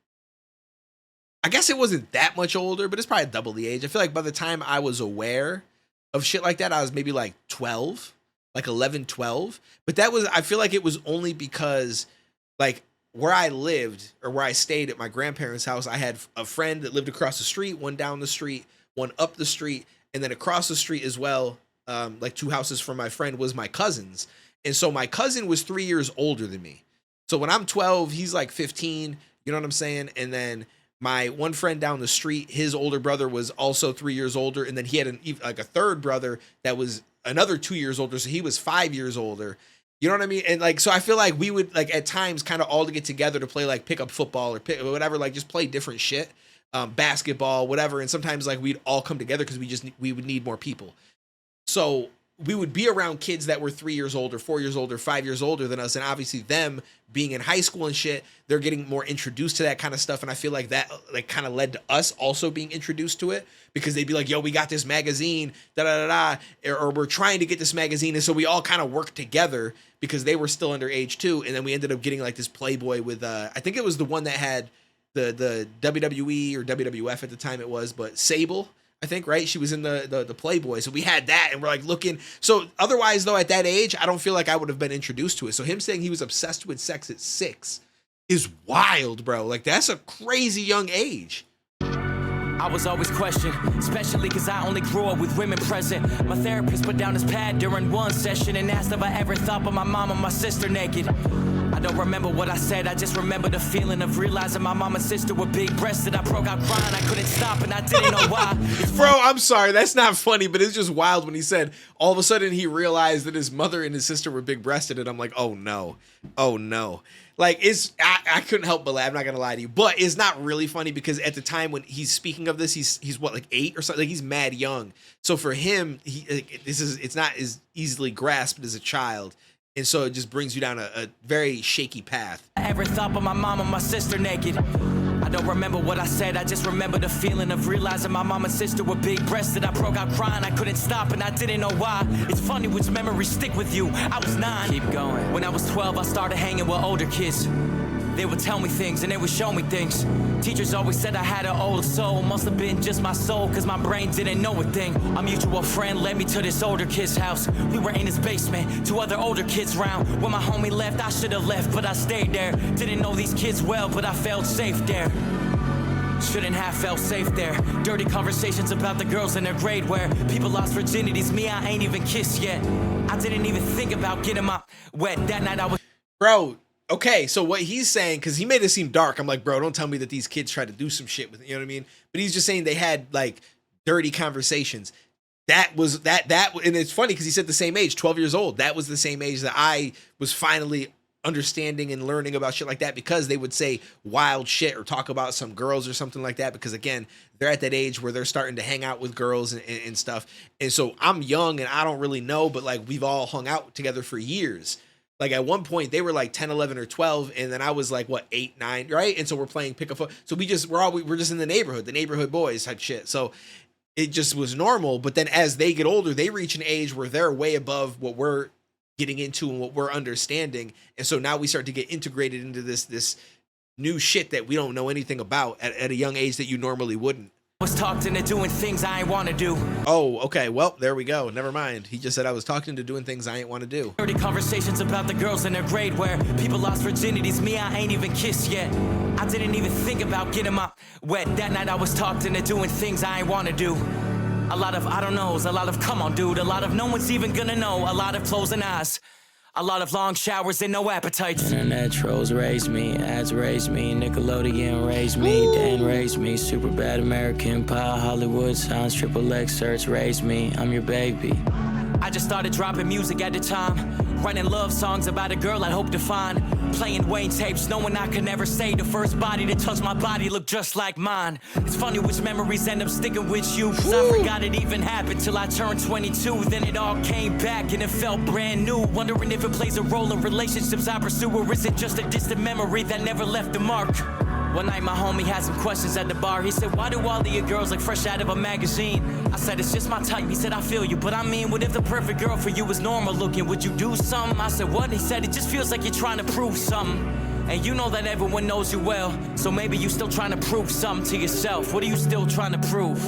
A: I guess it wasn't that much older, but it's probably double the age. I feel like by the time I was aware of shit like that, I was maybe like 12, like 11, 12. But that was, I feel like it was only because like where I lived or where I stayed at my grandparents' house, I had a friend that lived across the street, one down the street, one up the street, and then across the street as well, like 2 houses from my friend was my cousin's. And so my cousin was 3 years older than me. So when I'm 12, he's like 15, you know what I'm saying? And then my one friend down the street, his older brother was also 3 years older. And then he had a third brother that was another 2 years older. So he was 5 years older. You know what I mean? And like, so I feel like we would like at times kind of all to get together to play like pickup football or whatever, like just play different shit, basketball, whatever. And sometimes like we'd all come together because we would need more people. So we would be around kids that were 3 years older, 4 years older, 5 years older than us. And obviously them being in high school and shit, they're getting more introduced to that kind of stuff. And I feel like that like kind of led to us also being introduced to it because they'd be like, yo, we got this magazine, or we're trying to get this magazine. And so we all kind of worked together because they were still underage too. And then we ended up getting like this Playboy with, I think it was the one that had the WWE or WWF at the time it was, but Sable, I think, right? She was in the Playboy. So we had that and we're like looking. So otherwise though, at that age, I don't feel like I would have been introduced to it. So him saying he was obsessed with sex at 6 is wild, bro. Like that's a crazy young age.
B: I was always questioned, especially because I only grew up with women present. My therapist put down his pad during one session and asked if I ever thought about my mom and my sister naked. I don't remember what I said, I just remember the feeling of realizing my mom and sister were big-breasted. I broke out crying, I couldn't stop and I didn't know why.
A: Bro, I'm sorry, that's not funny, but it's just wild when he said all of a sudden he realized that his mother and his sister were big-breasted, and I'm like, oh no. Like, I couldn't help but laugh, I'm not gonna lie to you, but it's not really funny because at the time when he's speaking of this, he's what, like 8 or something, like he's mad young. So for him, it's not as easily grasped as a child. And so it just brings you down a very shaky path.
B: I ever thought about my mom and my sister naked. I don't remember what I said, I just remember the feeling of realizing my mom and sister were big-breasted. I broke out crying, I couldn't stop and I didn't know why. It's funny which memories stick with you. I was 9. Keep going. When I was 12, I started hanging with older kids. They would tell me things and they would show me things. Teachers always said I had an old soul. Must have been just my soul, cause my brain didn't know a thing. A mutual friend led me to this older kid's house. We were in his basement, 2 other older kids round. When my homie left, I should have left, but I stayed there. Didn't know these kids well, but I felt safe there. Shouldn't have felt safe there. Dirty conversations about the girls in their grade where people lost virginities. Me, I ain't even kissed yet. I didn't even think about getting my wet. That night I was...
A: Bro, okay, so what he's saying, because he made it seem dark. I'm like, bro, don't tell me that these kids tried to do some shit with it, you know what I mean? But he's just saying they had like dirty conversations. That was that, and it's funny because he said the same age, 12 years old. That was the same age that I was finally understanding and learning about shit like that, because they would say wild shit or talk about some girls or something like that, because again, they're at that age where they're starting to hang out with girls and stuff. And so I'm young and I don't really know, but like we've all hung out together for years. Like at one point they were like 10, 11 or 12. And then I was like, what, 8, 9. Right. And so we're playing pick up. So we're just in the neighborhood boys type shit. So it just was normal. But then as they get older, they reach an age where they're way above what we're getting into and what we're understanding. And so now we start to get integrated into this new shit that we don't know anything about at a young age that you normally wouldn't.
B: Was talked into doing things I ain't want to do.
A: Oh, okay. Well, there we go. Never mind. He just said I was talking into doing things I ain't want to do.
B: Dirty conversations about the girls in their grade where people lost virginities. Me, I ain't even kissed yet. I didn't even think about getting my wet. That night I was talked into doing things I ain't want to do. A lot of I don't knows, a lot of come on dude, a lot of no one's even gonna know, a lot of closing eyes, a lot of long showers and no appetites.
E: Internet trolls raised me, ads raised me, Nickelodeon raised me, Dan raised me, super bad American pie, Hollywood signs, XXX search raised me, I'm your baby.
B: I just started dropping music at the time, writing love songs about a girl I hope to find, playing Wayne tapes, knowing I could never say the first body to touch my body looked just like mine. It's funny which memories end up sticking with you, cause I forgot it even happened till I turned 22. Then it all came back and it felt brand new, wondering if it plays a role in relationships I pursue, or is it just a distant memory that never left a mark. One night my homie had some questions at the bar. He said, why do all of your girls look fresh out of a magazine? I said, it's just my type. He said, I feel you, but I mean, what if the perfect girl for you is normal looking? Would you do something? I said, what? He said, it just feels like you're trying to prove something. And you know that everyone knows you well, so maybe you still trying to prove something to yourself. What are you still trying to prove?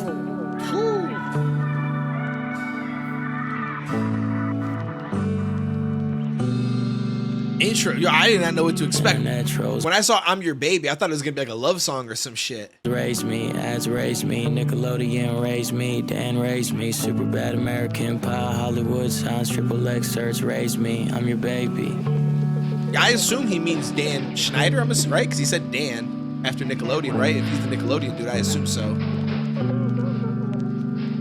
A: intro. Yo, I did not know what to expect.
E: Naturals.
A: When I saw I'm Your Baby, I thought it was gonna be like a love song or some shit.
E: Raised me, ads raised me, Nickelodeon raised me, Dan raised me, super bad American Pie, Hollywood signs, triple X search raised me, I'm your baby.
A: Yeah, I assume he means Dan Schneider, right? Because he said Dan after Nickelodeon, right? If he's the Nickelodeon dude, I assume so.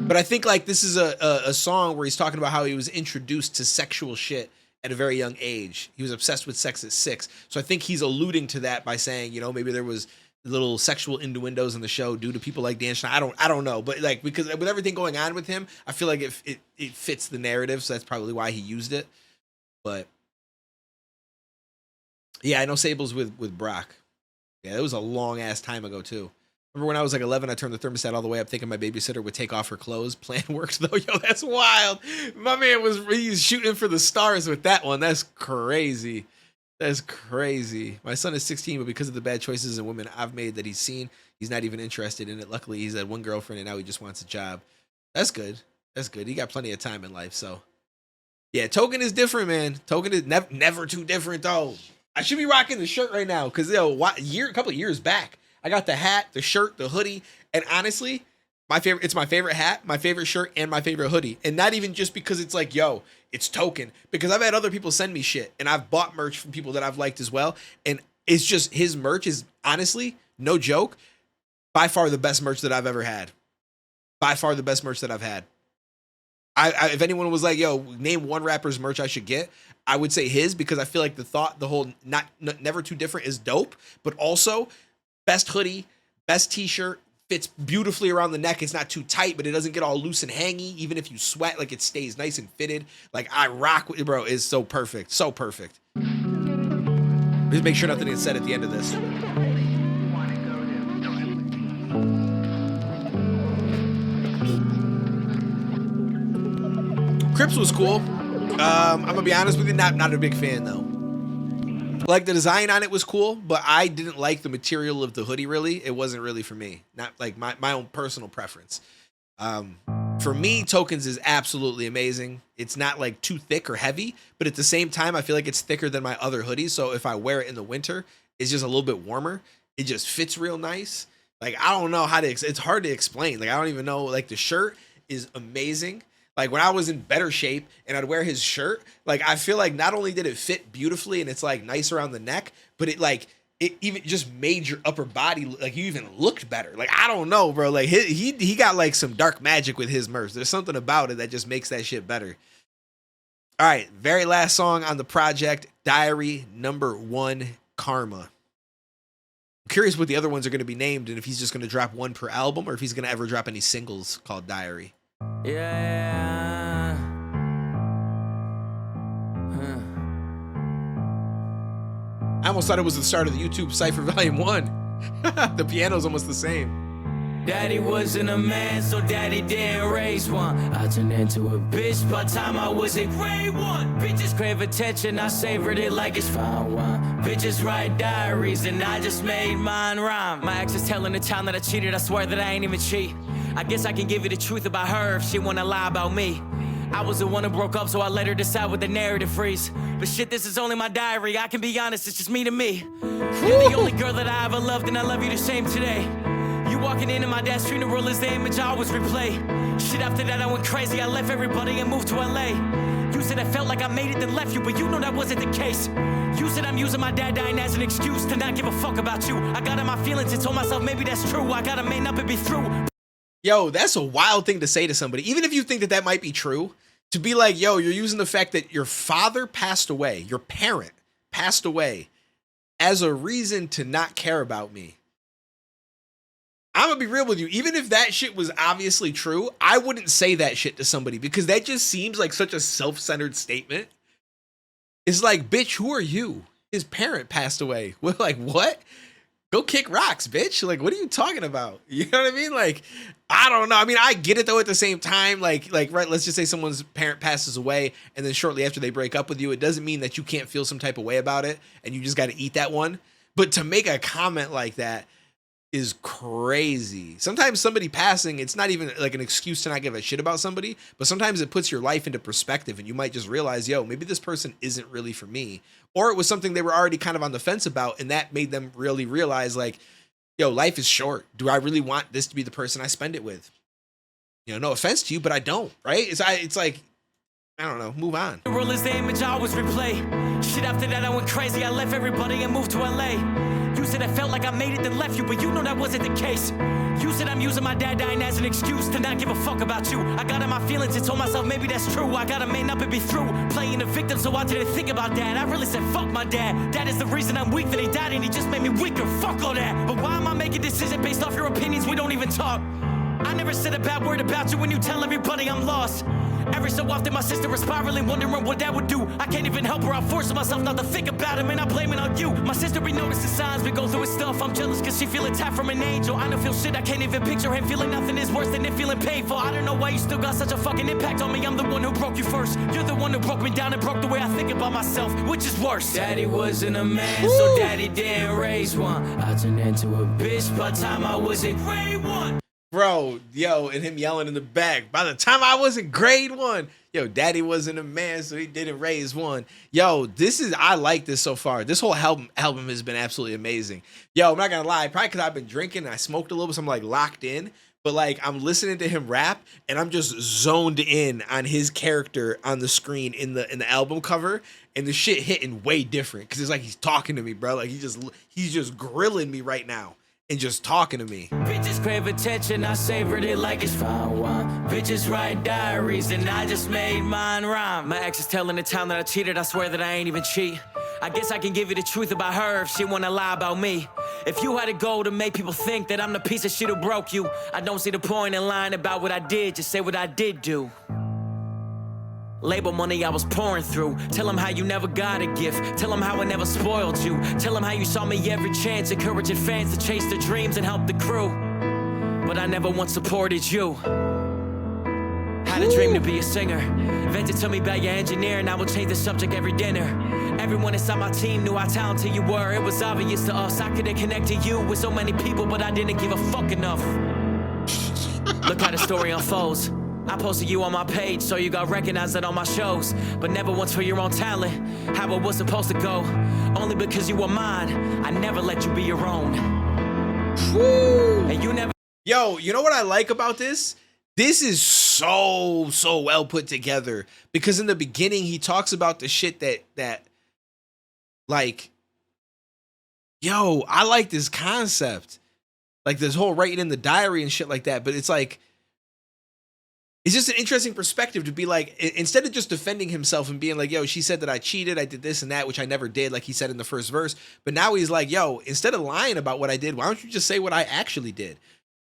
A: But I think like this is a song where he's talking about how he was introduced to sexual shit at a very young age. He was obsessed with sex at 6. So I think he's alluding to that by saying, you know, maybe there was little sexual innuendos in the show due to people like Dan Schneider. I don't know, but like because with everything going on with him, I feel like it fits the narrative, so that's probably why he used it. But yeah, I know Sable's with Brock. Yeah, it was a long ass time ago too. Remember when I was like 11, I turned the thermostat all the way up thinking my babysitter would take off her clothes. Plan worked though. Yo, that's wild. My man he's shooting for the stars with that one. That's crazy. That's crazy. My son is 16, but because of the bad choices in women I've made that he's seen, he's not even interested in it. Luckily, he's had one girlfriend and now he just wants a job. That's good. That's good. He got plenty of time in life. So yeah, Token is different, man. Token is never too different though. I should be rocking the shirt right now because a couple of years back, I got the hat, the shirt, the hoodie, and honestly, it's my favorite hat, my favorite shirt, and my favorite hoodie. And not even just because it's like, yo, it's Token. Because I've had other people send me shit, and I've bought merch from people that I've liked as well. And it's just, his merch is honestly, no joke, by far the best merch that I've ever had. By far the best merch that I've had. If anyone was like, yo, name one rapper's merch I should get, I would say his, because I feel like the whole never too different is dope, but also best hoodie, best t-shirt, fits beautifully around the neck. It's not too tight, but it doesn't get all loose and hangy. Even if you sweat, like it stays nice and fitted. Like I rock with it, bro. It's so perfect. So perfect. Just make sure nothing gets said at the end of this. Crips was cool. I'm gonna be honest with you, not a big fan though. Like the design on it was cool, but I didn't like the material of the hoodie really. It wasn't really for me. Not like my own personal preference. For me, Tokens is absolutely amazing. It's not like too thick or heavy, but at the same time, I feel like it's thicker than my other hoodies. So if I wear it in the winter, it's just a little bit warmer. It just fits real nice. Like, I don't know it's hard to explain. Like, I don't even know, like the shirt is amazing. Like when I was in better shape and I'd wear his shirt, like I feel like not only did it fit beautifully and it's like nice around the neck, but it even just made your upper body, like you even looked better. Like, I don't know, bro. Like he got like some dark magic with his merch. There's something about it that just makes that shit better. All right. Very last song on the project, Diary #1, Karma. I'm curious what the other ones are going to be named and if he's just going to drop one per album or if he's going to ever drop any singles called Diary.
E: Yeah.
A: I almost thought it was the start of the YouTube Cypher Volume 1. The piano's almost the same.
E: Daddy wasn't a man, so daddy didn't raise one. I turned into a bitch by the time I was in grade 1. Bitches crave attention, I savored it like it's fine wine. Bitches write diaries, and I just made mine rhyme. My ex is telling the town that I cheated, I swear that I ain't even cheat. I guess I can give you the truth about her if she wanna lie about me. I was the one who broke up, so I let her decide what the narrative freeze. But shit, this is only my diary. I can be honest, it's just me to me. You're the only girl that I ever loved, and I love you the same today. You walking into my dad's funeral is the image I always replay. Shit, after that I went crazy. I left everybody and moved to LA. You said I felt like I made it, then left you, but you know that wasn't the case. You said I'm using my dad dying as an excuse to not give a fuck about you. I got in my feelings and told myself maybe that's true. I gotta man up and be through.
A: Yo, that's a wild thing to say to somebody. Even if you think that might be true, to be like, yo, you're using the fact that your father passed away, your parent passed away, as a reason to not care about me. I'm gonna be real with you. Even if that shit was obviously true, I wouldn't say that shit to somebody because that just seems like such a self-centered statement. It's like, bitch, who are you? His parent passed away. We're like, what? Go kick rocks, bitch. Like, what are you talking about? You know what I mean? Like, I don't know. I mean, I get it though at the same time. Like, right, let's just say someone's parent passes away and then shortly after they break up with you, it doesn't mean that you can't feel some type of way about it and you just got to eat that one. But to make a comment like that, is crazy. Sometimes somebody passing, it's not even like an excuse to not give a shit about somebody, but sometimes it puts your life into perspective and you might just realize, yo, maybe this person isn't really for me. Or it was something they were already kind of on the fence about, and that made them really realize, like, yo, life is short. Do I really want this to be the person I spend it with? You know, no offense to you, but I don't, right? It's like, I don't know, move on.
B: The world is the image I always replay. Shit, after that I went crazy, I left everybody and moved to LA. You said I felt like I made it then left you, but you know that wasn't the case. You said I'm using my dad dying as an excuse to not give a fuck about you. I got in my feelings and told myself maybe that's true. I gotta man up and be through playing the victim, so I didn't think about that. I really said fuck my dad. That is the reason I'm weak, that he died and he just made me weaker. Fuck all that. But why am I making decisions based off your opinions? We don't even talk. I never said a bad word about you when you tell everybody I'm lost. Every so often my sister is spiraling, wondering what that would do. I can't even help her, I'm forcing myself not to think about him, and I blame it on you. My sister be noticing signs, we go through his stuff. I'm jealous cause she feel attacked from an angel. I don't feel shit, I can't even picture him feeling nothing is worse than it feeling painful. I don't know why you still got such a fucking impact on me. I'm the one who broke you first. You're the one who broke me down and broke the way I think about myself, which is worse. Daddy wasn't a man, so daddy didn't raise one. I turned into a bitch by the time I was in grade 1.
A: Bro, yo, and him yelling in the back. By the time I was in grade 1, yo, daddy wasn't a man, so he didn't raise one. Yo, I like this so far. This whole album has been absolutely amazing. Yo, I'm not gonna lie, probably because I've been drinking and I smoked a little bit, so I'm like locked in. But like, I'm listening to him rap and I'm just zoned in on his character on the screen in the album cover, and the shit hitting way different because it's like he's talking to me, bro. Like he's just grilling me right now. And just talking to me.
B: Bitches crave attention, I savored it like it's fine wine. Bitches write diaries, and I just made mine rhyme. My ex is telling the town that I cheated, I swear that I ain't even cheat. I guess I can give you the truth about her if she wanna lie about me. If you had a goal to make people think that I'm the piece of shit who broke you, I don't see the point in lying about what I did, just say what I did do. Label money I was pouring through. Tell them how you never got a gift. Tell them how I never spoiled you. Tell them how you saw me every chance, encouraging fans to chase their dreams and help the crew. But I never once supported you. Had a dream to be a singer. Vented to me about your engineer, and I will change the subject every dinner. Everyone inside my team knew how talented you were. It was obvious to us. I couldn't connect to you with so many people, but I didn't give a fuck enough. Look how the story unfolds. I posted you on my page, so you got recognized on my shows, but never once for your own talent, how it was supposed to go. Only because you were mine, I never let you be your own. And you never.
A: Yo, you know what I like about this? This is so well put together, because in the beginning he talks about the shit that like, yo, I like this concept, like this whole writing in the diary and shit like that. But it's like, it's just an interesting perspective to be like, instead of just defending himself and being like, yo, she said that I cheated, I did this and that, which I never did, like he said in the first verse. But now he's like, yo, instead of lying about what I did, why don't you just say what I actually did?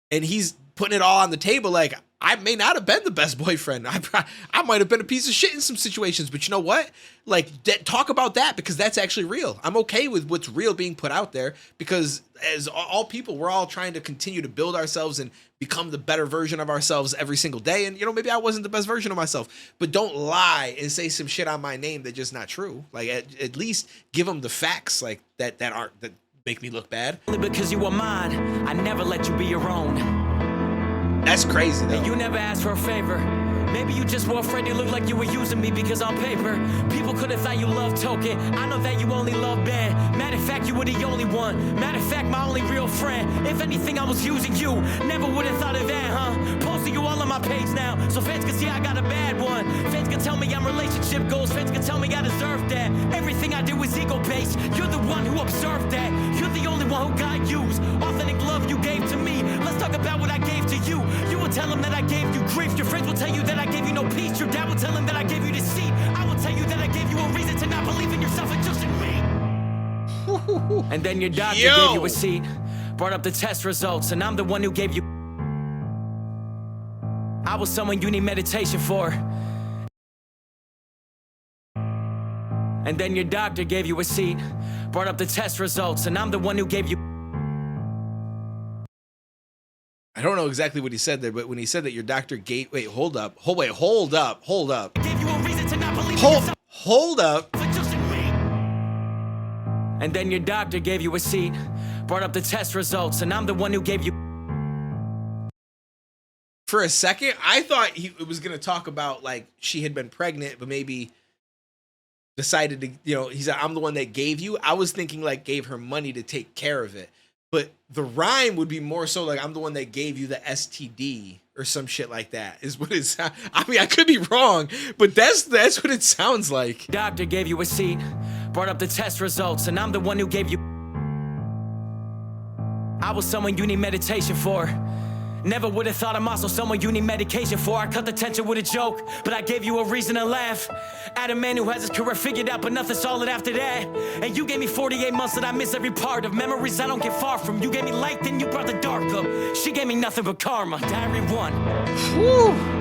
A: And he's putting it all on the table. Like, I may not have been the best boyfriend. I might have been a piece of shit in some situations, but you know what? Like, talk about that, because that's actually real. I'm okay with what's real being put out there, because as all people, we're all trying to continue to build ourselves and become the better version of ourselves every single day. And, you know, maybe I wasn't the best version of myself, but don't lie and say some shit on my name that's just not true. Like, at least give them the facts, like that make me look bad.
B: Only because you were mine, I never let you be your own.
A: That's crazy, though.
B: And you never asked for a favor. Maybe you just were afraid you looked like you were using me, because on paper, people could have thought you loved token. I know that you only love band. Matter of fact, you were the only one. Matter of fact, my only real friend. If anything, I was using you. Never would have thought of that, huh? Posting you all on my page now, so fans can see I got a bad one. Fans can tell me I'm relationship goals. Fans can tell me I deserve that. Everything I do is ego-based. You're the one who observed that. You're the only one who got used. Authentic love you gave to me. Let's talk about what I gave to you. You will tell them that I gave you grief. Your friends will tell you that I gave you no peace. Your dad will tell him that I gave you deceit. I will tell you that I gave you a reason to not believe in yourself and just in me. And then your doctor gave you a seat, brought up the test results, and I'm the one who gave you. I was someone you need meditation for. And then your doctor gave you a seat, brought up the test results, and I'm the one who gave you.
A: I don't know exactly what he said there, but when he said that your doctor gave, hold up.
B: Gave you a reason to not believe in yourself.
A: Hold up.
B: And then your doctor gave you a seat, brought up the test results, and I'm the one who gave you.
A: For a second, I thought it was going to talk about like she had been pregnant, but maybe decided to, you know, he said, I'm the one that gave you. I was thinking like gave her money to take care of it. But the rhyme would be more so like I'm the one that gave you the STD or some shit like that is what it's. I mean, I could be wrong, but that's what it sounds like.
B: Doctor gave you a seat, brought up the test results, and I'm the one who gave you. I was someone you need meditation for. Never would have thought I'm also someone you need medication for. I cut the tension with a joke, but I gave you a reason to laugh. At a man who has his career figured out, but nothing solid after that. And you gave me 48 months that I miss every part of. Memories I don't get far from. You gave me light, then you brought the dark up. She gave me nothing but karma. Diary 1.
A: Whew.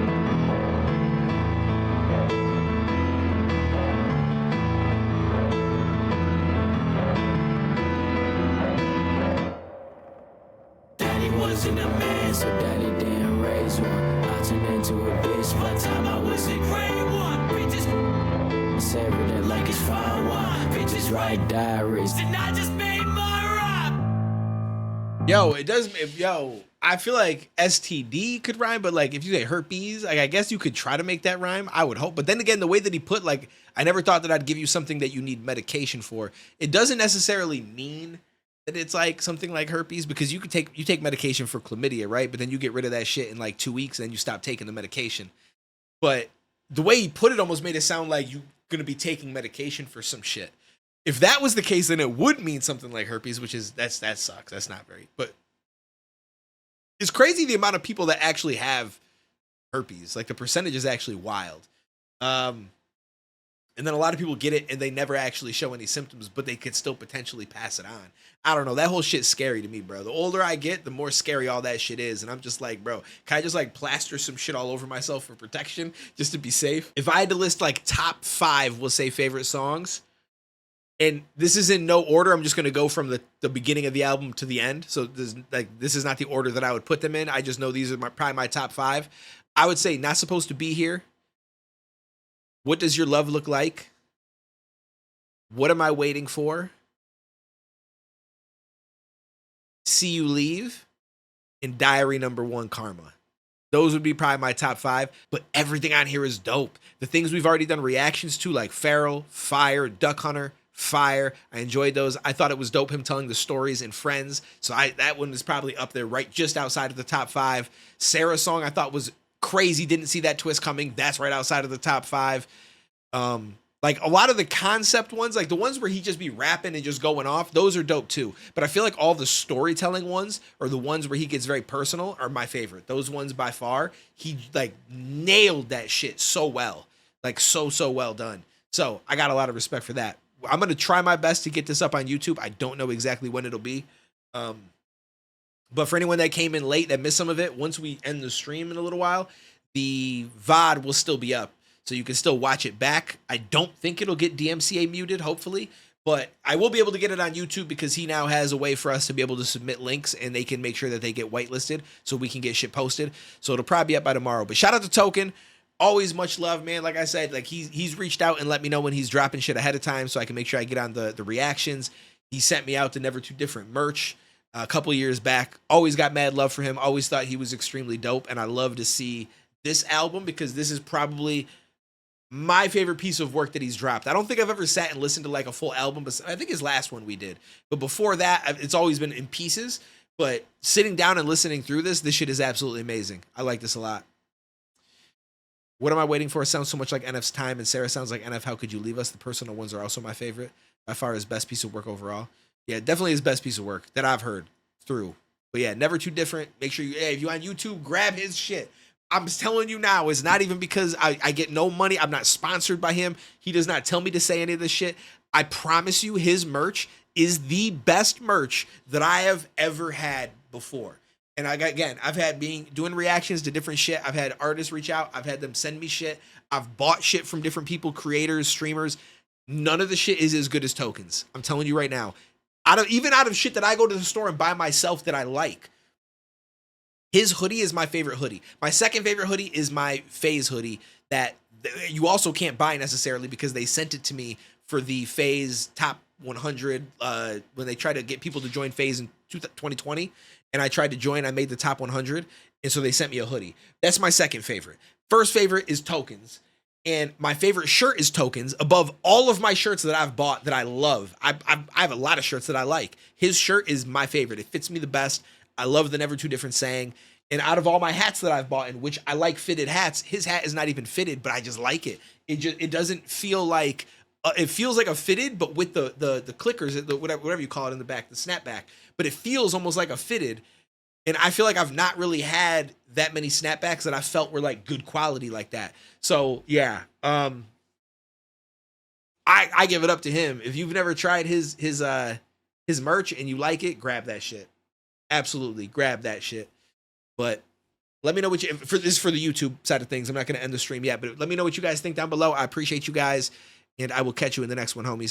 B: Wasn't a man, so daddy didn't raise one. I turned into a bitch. One time I was in grade 1. Bitches severed it like it's fine wine. Bitches write diaries, and I just made my rap.
A: Yo, it does. I feel like STD could rhyme, but like if you say herpes, like I guess you could try to make that rhyme. I would hope, but then again, the way that he put like, I never thought that I'd give you something that you need medication for. It doesn't necessarily mean that it's like something like herpes, because you take medication for chlamydia, right? But then you get rid of that shit in like 2 weeks and then you stop taking the medication. But the way he put it almost made it sound like you're going to be taking medication for some shit. If that was the case, then it would mean something like herpes, which is, that sucks. That's not very, but it's crazy the amount of people that actually have herpes. Like the percentage is actually wild. And then a lot of people get it and they never actually show any symptoms, but they could still potentially pass it on. I don't know. That whole shit's scary to me, bro. The older I get, the more scary all that shit is. And I'm just like, bro, can I just like plaster some shit all over myself for protection just to be safe? If I had to list like top 5, we'll say favorite songs, and this is in no order. I'm just going to go from the beginning of the album to the end. So this is not the order that I would put them in. I just know these are probably my top 5. I would say Not Supposed to Be Here. What Does Your Love Look Like? What Am I Waiting For? See You Leave, and Diary Number 1, Karma. Those would be probably my top 5, but everything on here is dope. The things we've already done reactions to, like Feral, Fire, Duck Hunter, Fire. I enjoyed those. I thought it was dope him telling the stories in Friends. So that one is probably up there, right just outside of the top 5. Sarah's song I thought was crazy. Didn't see that twist coming. That's right outside of the top 5. Like a lot of the concept ones, like the ones where he just be rapping and just going off, those are dope too. But I feel like all the storytelling ones, or the ones where he gets very personal, are my favorite. Those ones by far, he like nailed that shit so well. Like so well done. So I got a lot of respect for that. I'm going to try my best to get this up on YouTube. I don't know exactly when it'll be. But for anyone that came in late, that missed some of it, once we end the stream in a little while, the VOD will still be up. So you can still watch it back. I don't think it'll get DMCA muted, hopefully. But I will be able to get it on YouTube because he now has a way for us to be able to submit links and they can make sure that they get whitelisted so we can get shit posted. So it'll probably be up by tomorrow. But shout out to Token. Always much love, man. Like I said, like he's reached out and let me know when he's dropping shit ahead of time so I can make sure I get on the reactions. He sent me out the Never Too Different merch a couple years back. Always got mad love for him. Always thought he was extremely dope. And I love to see this album because this is probably my favorite piece of work that he's dropped. I don't think I've ever sat and listened to like a full album, but I think his last one we did. But before that, it's always been in pieces. But sitting down and listening through this shit is absolutely amazing. I like this a lot. What Am I Waiting For? It sounds so much like NF's Time, and Sarah sounds like NF. How Could You Leave Us? The personal ones are also my favorite. By far his best piece of work overall. Yeah, definitely his best piece of work that I've heard through. But yeah, Never Too Different. Make sure if you on YouTube, grab his shit. I'm telling you now, it's not even because I get no money. I'm not sponsored by him. He does not tell me to say any of this shit. I promise you his merch is the best merch that I have ever had before. And I've had doing reactions to different shit. I've had artists reach out. I've had them send me shit. I've bought shit from different people, creators, streamers. None of the shit is as good as Tokens. I'm telling you right now. Even out of shit that I go to the store and buy myself that I like. His hoodie is my favorite hoodie. My second favorite hoodie is my FaZe hoodie that you also can't buy necessarily because they sent it to me for the FaZe top 100 when they tried to get people to join FaZe in 2020, and I tried to join. I made the top 100, and so they sent me a hoodie. That's my second favorite. First favorite is Tokens, and my favorite shirt is Tokens above all of my shirts that I've bought that I love. I have a lot of shirts that I like. His shirt is my favorite. It fits me the best. I love the Never Too Different saying. And out of all my hats that I've bought, in which I like fitted hats, his hat is not even fitted, but I just like it. It doesn't feel like it feels like a fitted, but with the clickers, whatever you call it in the back, the snapback. But it feels almost like a fitted. And I feel like I've not really had that many snapbacks that I felt were like good quality like that. So yeah, I give it up to him. If you've never tried his merch and you like it, grab that shit. Absolutely, grab that shit. But let me know what this is for the YouTube side of things. I'm not going to end the stream yet, but let me know what you guys think down below. I appreciate you guys, and I will catch you in the next one, homies.